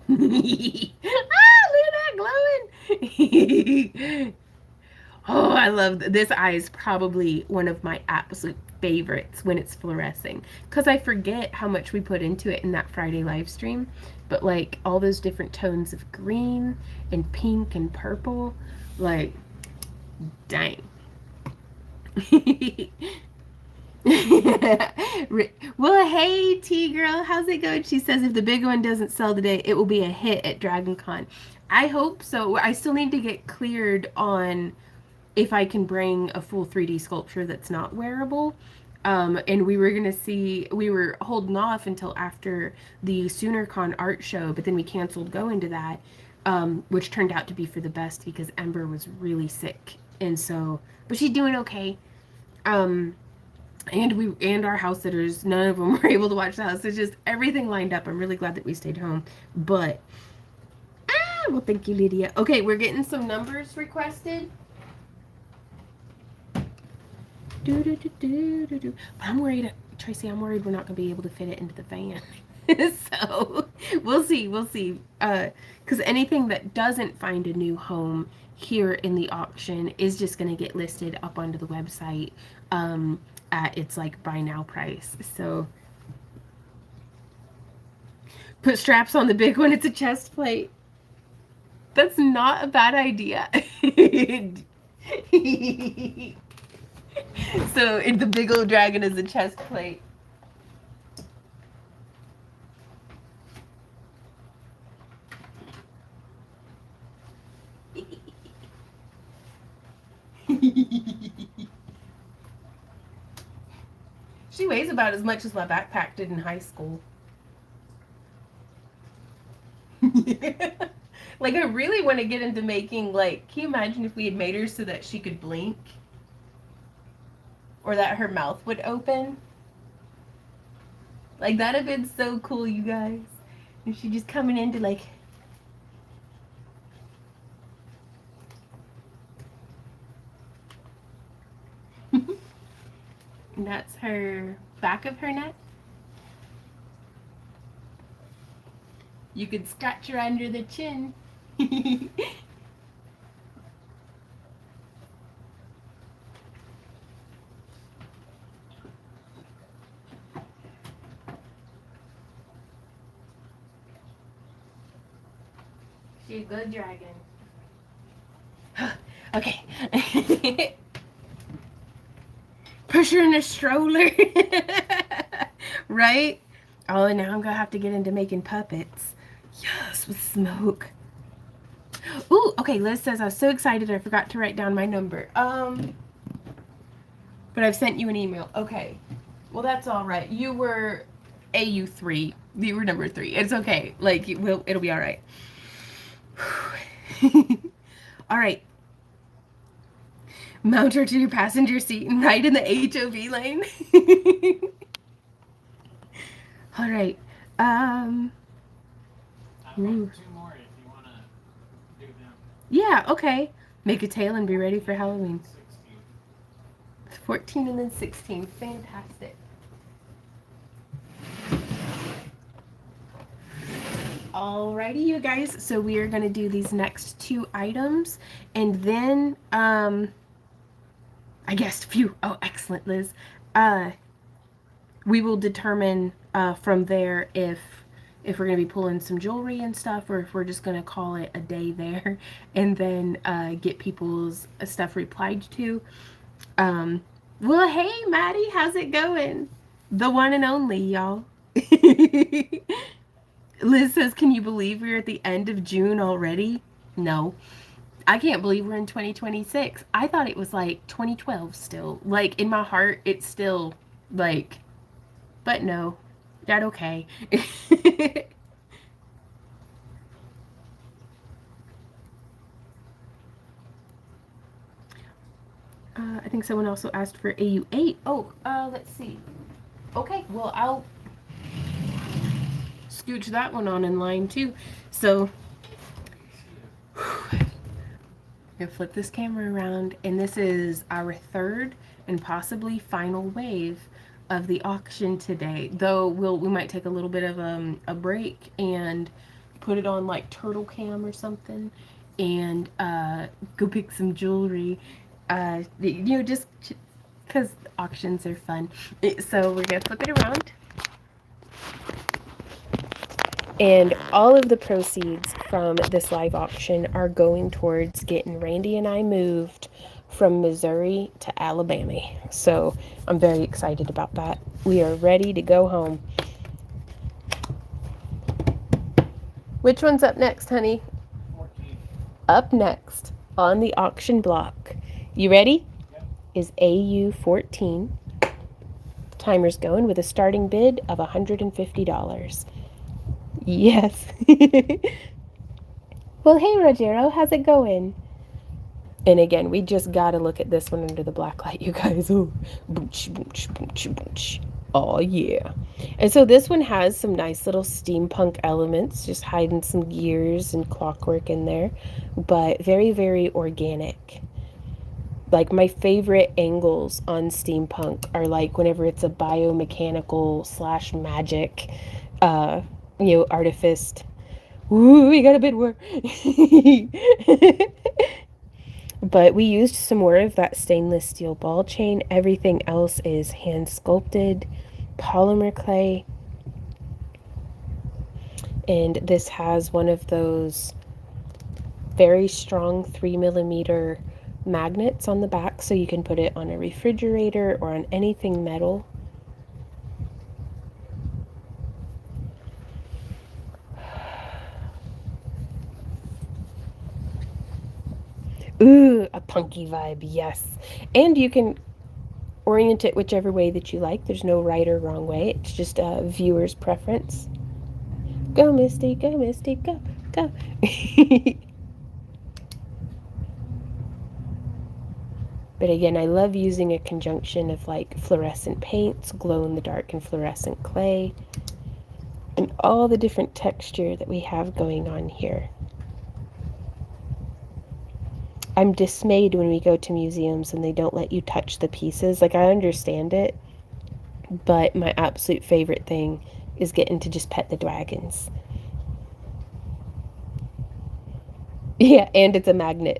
Ah, look at that glowing. Oh, I love this eye is probably one of my absolute favorites when it's fluorescing because I forget how much we put into it in that Friday live stream. But like all those different tones of green and pink and purple, like, dang. Well, hey, T girl, how's it going? She says if the big one doesn't sell today, it will be a hit at Dragon Con. I hope so. I still need to get cleared on if I can bring a full 3D sculpture that's not wearable. And we were gonna see, we were holding off until after the SoonerCon art show, but then we canceled going to that, which turned out to be for the best because Ember was really sick, and so, but she's doing okay. Um, and our house sitters, none of them were able to watch the house. It's just everything lined up. I'm really glad that we stayed home, but well, thank you, Lydia. Okay, we're getting some numbers requested. But I'm worried, Tracy, I'm worried we're not going to be able to fit it into the van. So we'll see. We'll see. Because anything that doesn't find a new home here in the auction is just going to get listed up onto the website at its like buy now price. So put straps on the big one. It's a chest plate. That's not a bad idea. So the big old dragon is a chest plate. She weighs about as much as my backpack did in high school. Like, I really want to get into making, like, can you imagine if we had made her so that she could blink? Or that her mouth would open? Like, that'd have been so cool, you guys. And she just coming into, like... And that's her back of her neck. You could scratch her under the chin. She's a good dragon. Okay. Push her in a stroller. Right? Oh, and now I'm gonna have to get into making puppets. Yes, with smoke. Ooh, okay, Liz says I was so excited I forgot to write down my number. But I've sent you an email. Okay. Well, that's all right. You were AU3. You were number 3. It's okay. Like, it'll be all right. All right. Mount her to your passenger seat and ride in the HOV lane. All right. I've got 2 more if you want to do them. Yeah, okay. Make a tail and be ready for Halloween. 16. 14 and then 16. Fantastic. Alrighty, you guys. So we are going to do these next 2 items. And then, I guess, phew. Oh, excellent, Liz. We will determine from there if we're going to be pulling some jewelry and stuff, or if we're just going to call it a day there and then get people's stuff replied to. Well, hey, Maddie, how's it going? The one and only, y'all. Liz says, can you believe we're at the end of June already? No. I can't believe we're in 2026. I thought it was like 2012 still. Like, in my heart, it's still like, but no, that okay. I think someone also asked for AU8. Oh, let's see. Okay, well, I'll scooch that one on in line too. So, I'm gonna flip this camera around, and this is our 3rd and possibly final wave of the auction today. Though we might take a little bit of a break and put it on like Turtle Cam or something, and go pick some jewelry. Just because auctions are fun. So we're gonna flip it around. And all of the proceeds from this live auction are going towards getting Randy and I moved from Missouri to Alabama. So I'm very excited about that. We are ready to go home. Which one's up next, honey? 14. Up next on the auction block. You ready? Yep. Is AU14. The timer's going with a starting bid of $150. Yes. Well, hey, Rogero, how's it going? And again, we just gotta look at this one under the black light, you guys. Oh, booch, booch, booch, booch. Oh, yeah. And so this one has some nice little steampunk elements, just hiding some gears and clockwork in there, but very, very organic. Like my favorite angles on steampunk are like whenever it's a biomechanical slash magic, uh, artifice. Ooh, we got a bid war. But we used some more of that stainless steel ball chain. Everything else is hand sculpted polymer clay. And this has one of those very strong 3mm magnets on the back, so you can put it on a refrigerator or on anything metal. Ooh, a punky vibe, yes. And you can orient it whichever way that you like. There's no right or wrong way. It's just a viewer's preference. Go, Misty, go, Misty, go, go. But again, I love using a conjunction of like fluorescent paints, glow in the dark and fluorescent clay, and all the different texture that we have going on here. I'm dismayed when we go to museums and they don't let you touch the pieces. Like, I understand it, but my absolute favorite thing is getting to just pet the dragons. Yeah, and it's a magnet.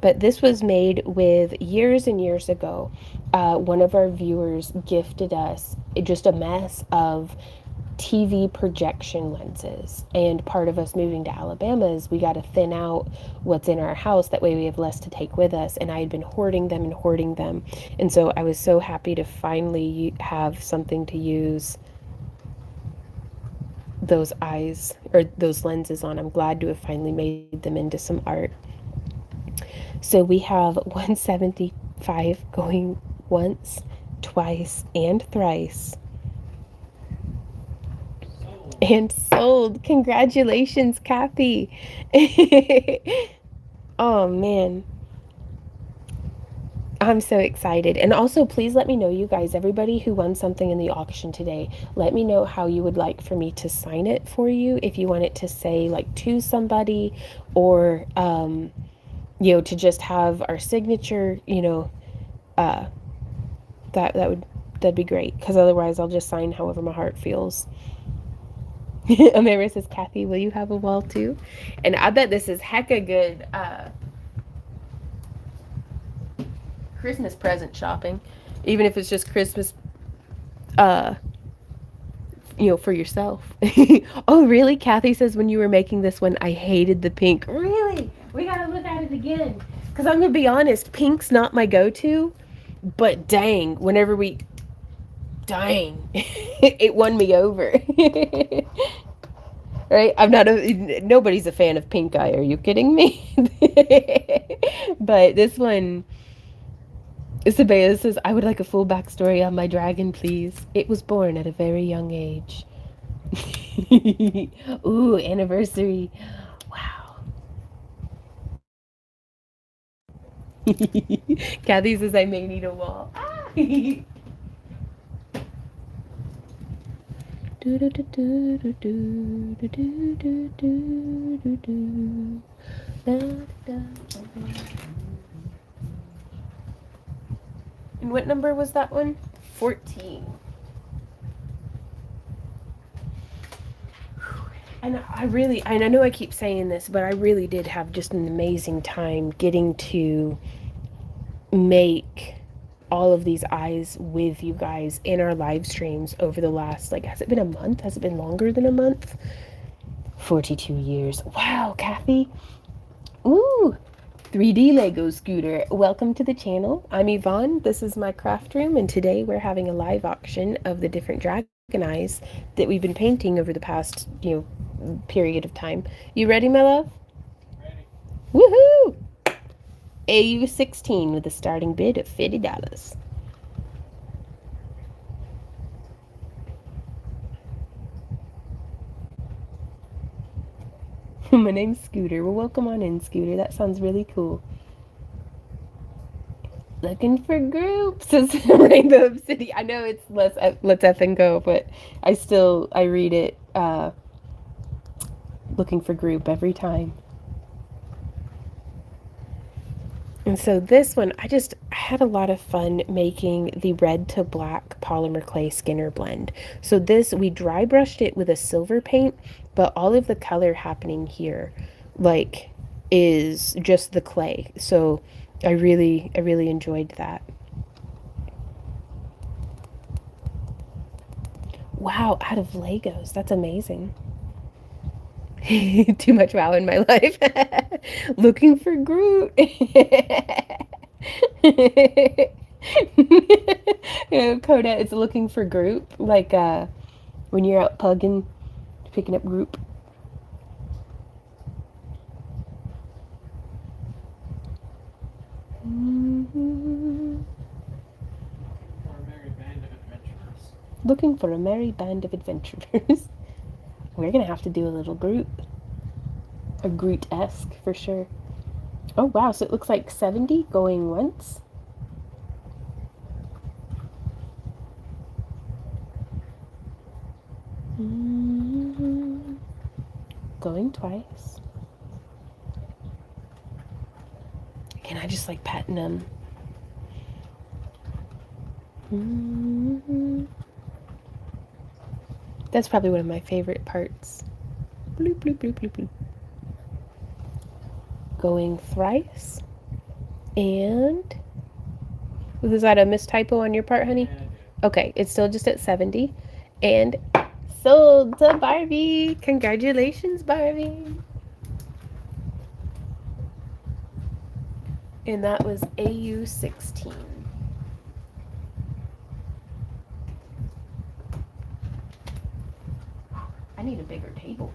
But this was made with years and years ago. One of our viewers gifted us just a mess of TV projection lenses. And part of us moving to Alabama is we got to thin out what's in our house. That way we have less to take with us. And I had been hoarding them and hoarding them. And so I was so happy to finally have something to use those eyes or those lenses on. I'm glad to have finally made them into some art. So we have 175 going once, twice, and thrice. Sold. And sold. Congratulations, Kathy. Oh, man. I'm so excited. And also, please let me know, you guys, everybody who won something in the auction today, let me know how you would like for me to sign it for you. If you want it to say like to somebody, or to just have our signature, that'd be great, because otherwise I'll just sign however my heart feels. Amara says, Kathy, will you have a wall too? And I bet this is hecka good Christmas present shopping, even if it's just Christmas for yourself. Oh, really? Kathy says, when you were making this one, I hated the pink. Really? We gotta look at it again. Because I'm gonna be honest, pink's not my go-to, but dang, it won me over. Right? Nobody's a fan of pink eye. Are you kidding me? But this one, Isabella says, I would like a full backstory on my dragon, please. It was born at a very young age. Ooh, anniversary. Wow. Kathy says, I may need a wall. And what number was that one? 14. And I know I keep saying this, but I really did have just an amazing time getting to make all of these eyes with you guys in our live streams over the last, like, has it been a month? Has it been longer than a month? 42 years. Wow, Kathy. Ooh, 3D Lego scooter. Welcome to the channel. I'm Yvonne. This is my craft room, and today we're having a live auction of the different dragon eyes that we've been painting over the past, period of time. You ready, my love? Ready. Woohoo! AU16 with a starting bid of $50. My name's Scooter. Well, welcome on in, Scooter. That sounds really cool. Looking for groups, says Rainbow City. I know it's let's F and go, but I read it looking for group every time. And so this one, I had a lot of fun making the red to black polymer clay Skinner blend. So this, we dry brushed it with a silver paint, but all of the color happening here, like, is just the clay. So I really enjoyed that. Wow, out of Legos. That's amazing. Too much wow in my life. Looking for Groot. Coda is looking for Groot. Like when you're out pugging, picking up Groot. Looking for a merry band of adventurers. We're gonna have to do a little Groot. A Groot-esque for sure. Oh wow, so it looks like 70 going once. Going twice. And I just like petting them. That's probably one of my favorite parts. Bloop, bloop, bloop, bloop, bloop. Going thrice. And was that a mistypo on your part, honey? Okay, it's still just at 70. And sold to Barbie. Congratulations, Barbie. And that was AU16. I need a bigger table.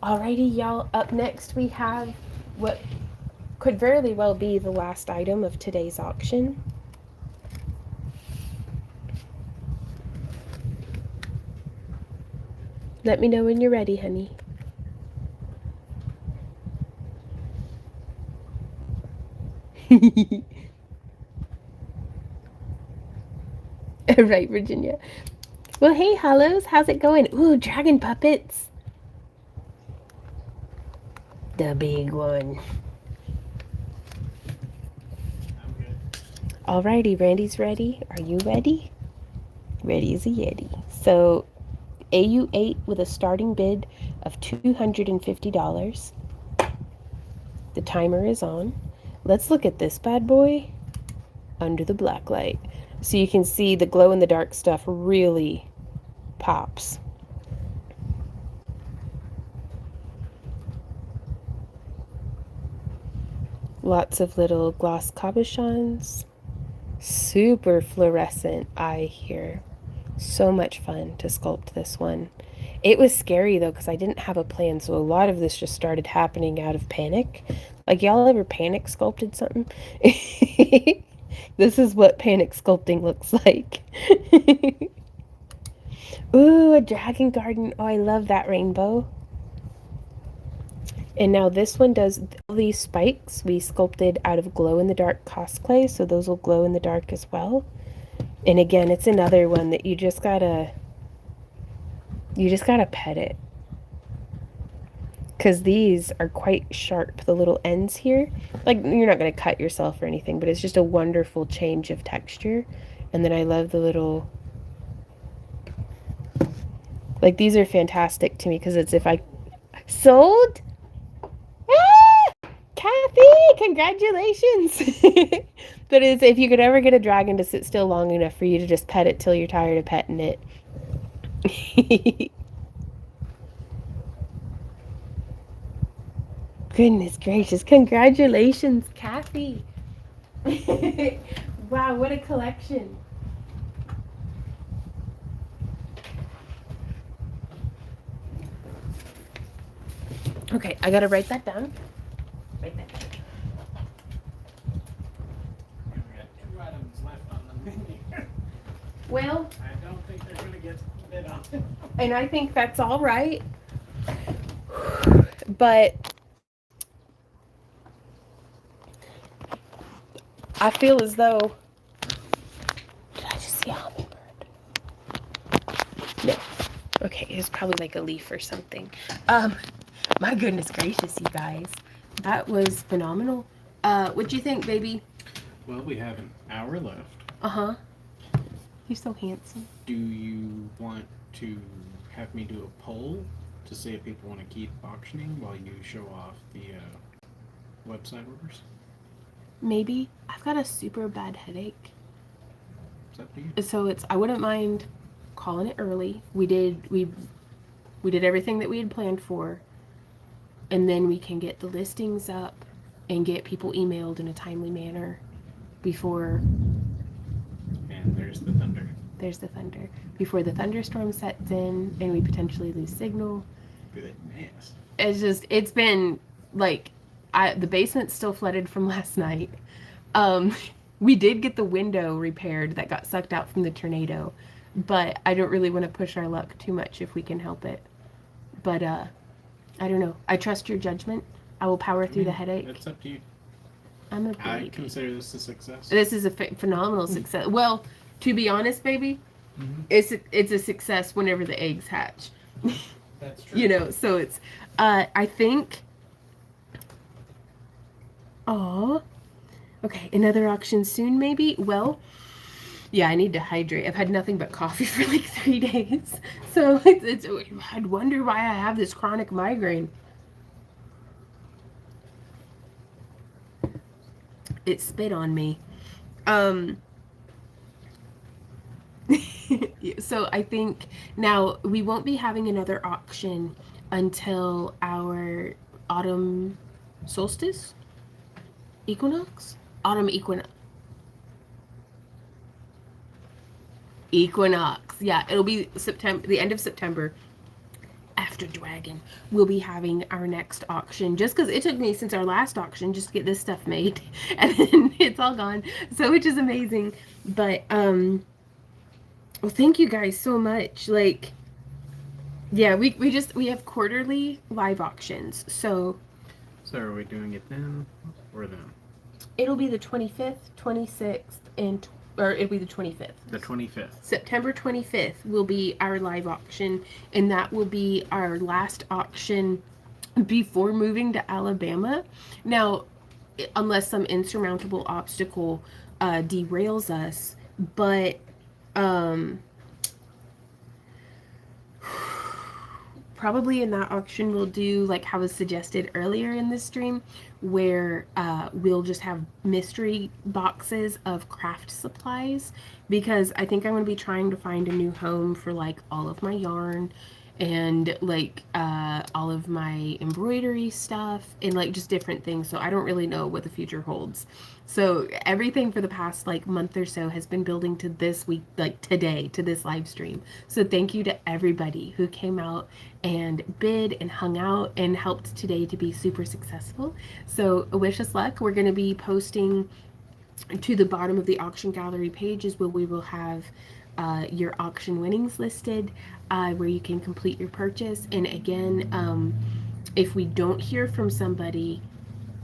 Alrighty, y'all. Up next we have what could very well be the last item of today's auction. Let me know when you're ready, honey. Right, Virginia. Well, hey, Hollows, how's it going? Ooh, dragon puppets. The big one. I'm good. Alrighty, Randy's ready. Are you ready? Ready as a Yeti. So, AU8 with a starting bid of $250. The timer is on. Let's look at this bad boy under the black light. So you can see the glow-in-the-dark stuff really pops. Lots of little gloss cabochons. Super fluorescent eye here. So much fun to sculpt this one. It was scary though because I didn't have a plan, so a lot of this just started happening out of panic. Like, y'all ever panic sculpted something? This is what panic sculpting looks like. Ooh, a dragon garden. Oh, I love that rainbow. And now this one does all these spikes we sculpted out of glow-in-the-dark cosplay, so those will glow in the dark as well. And again, it's another one that you just gotta You just gotta pet it. Because these are quite sharp, the little ends here. Like, you're not going to cut yourself or anything, but it's just a wonderful change of texture. And then I love the little... Like, these are fantastic to me because it's if I... Sold? Ah! Kathy! Congratulations! But it's if you could ever get a dragon to sit still long enough for you to just pet it till you're tired of petting it. Goodness gracious. Congratulations, Kathy. Wow, what a collection. Okay, I gotta write that down. Write that down. We got 2 items left on the menu. Well, I don't think they're going to get bid on. and I think that's all right. But I feel as though... Did I just see a hummingbird? No. Okay, it was probably like a leaf or something. My goodness gracious, you guys. That was phenomenal. What'd you think, baby? Well, we have an hour left. Uh-huh. You're so handsome. Do you want to have me do a poll to see if people want to keep auctioning while you show off the website orders? Maybe. I've got a super bad headache. It's up to you. So I wouldn't mind calling it early. We did everything that we had planned for. And then we can get the listings up and get people emailed in a timely manner before... And there's the thunder. There's the thunder. Before the thunderstorm sets in and we potentially lose signal. Goodness. It's been like, the basement's still flooded from last night. We did get the window repaired that got sucked out from the tornado, but I don't really want to push our luck too much if we can help it. But, I don't know. I trust your judgment. I will power through the headache. It's up to you. I'm a baby. I consider this a success. This is a phenomenal success. Well, to be honest, baby, it's a success whenever the eggs hatch. That's true. You know, so it's, I think, okay, another auction soon, maybe? Well, yeah, I need to hydrate. I've had nothing but coffee for like 3 days. So I'd wonder why I have this chronic migraine. It spit on me. So I think now we won't be having another auction until our autumn solstice? Equinox? Autumn equinox. Yeah, it'll be September, the end of September. After Dragon, we'll be having our next auction, just because it took me since our last auction just to get this stuff made, and then it's all gone, so which is amazing. But well, thank you guys so much. Like, yeah, we have quarterly live auctions, so are we doing it then or then? it'll be the 25th, 26th, or it'll be the 25th. The 25th. September 25th will be our live auction, and that will be our last auction before moving to Alabama. Now, unless some insurmountable obstacle derails us, but probably in that auction we'll do like how was suggested earlier in this stream, where we'll just have mystery boxes of craft supplies, because I think I'm going to be trying to find a new home for like all of my yarn and like all of my embroidery stuff and like just different things. So I don't really know what the future holds. So everything for the past like month or so has been building to this week, like today, to this live stream. So thank you to everybody who came out and bid and hung out and helped today to be super successful. So wish us luck. We're going to be posting to the bottom of the auction gallery pages where we will have your auction winnings listed, where you can complete your purchase. And again, if we don't hear from somebody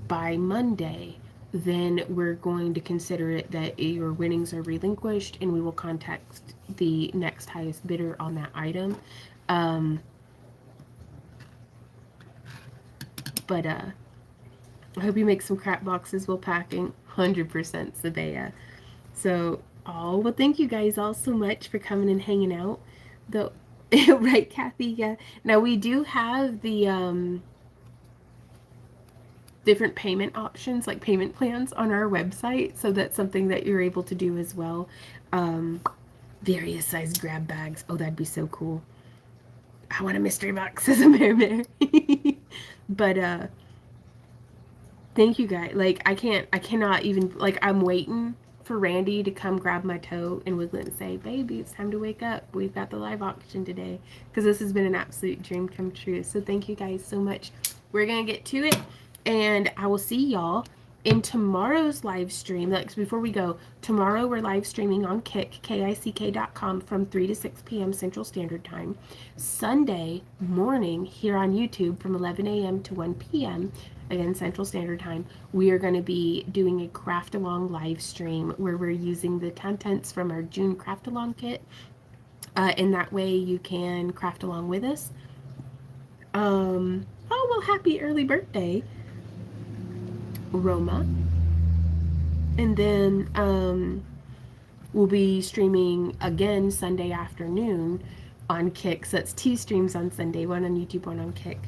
by Monday, then we're going to consider it that your winnings are relinquished, and we will contact the next highest bidder on that item. But I hope you make some crap boxes while packing. 100% Sabea. So, oh, well, thank you guys all so much for coming and hanging out. The right, Kathy? Yeah. Now we do have the different payment options, like payment plans, on our website. So that's something that you're able to do as well. Various size grab bags. Oh, that'd be so cool. I want a mystery box as a Bear. But thank you guys. Like I cannot even, like, I'm waiting for Randy to come grab my toe and wiggle it and say, baby, it's time to wake up. We've got the live auction today. Because this has been an absolute dream come true. So thank you guys so much. We're going to get to it. And I will see y'all in tomorrow's live stream. Like, before we go, tomorrow we're live streaming on kick.com from 3 to 6 p.m. Central Standard Time. Sunday morning here on YouTube from 11 a.m. to 1 p.m. again Central Standard Time, we are going to be doing a craft along live stream where we're using the contents from our June craft along kit. In that way you can craft along with us. Oh, well, happy early birthday, Roma. And then we'll be streaming again Sunday afternoon on Kick. So that's 2 streams on Sunday, one on YouTube, one on Kick.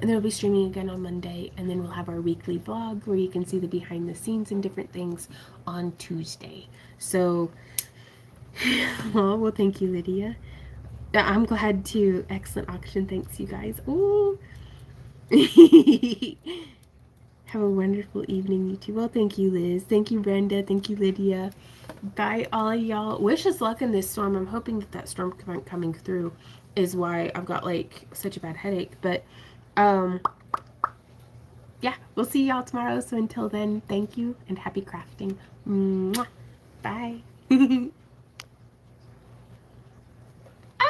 And then we'll be streaming again on Monday, and then we'll have our weekly vlog where you can see the behind the scenes and different things on Tuesday. So, oh, well, thank you, Lydia. I'm glad to. Excellent auction. Thanks, you guys. Ooh. Have a wonderful evening, YouTube. Well, thank you, Liz. Thank you, Brenda. Thank you, Lydia. Bye, all y'all. Wish us luck in this storm. I'm hoping that that storm coming through is why I've got, like, such a bad headache. But, yeah, we'll see y'all tomorrow. So until then, thank you and happy crafting. Mwah. Bye.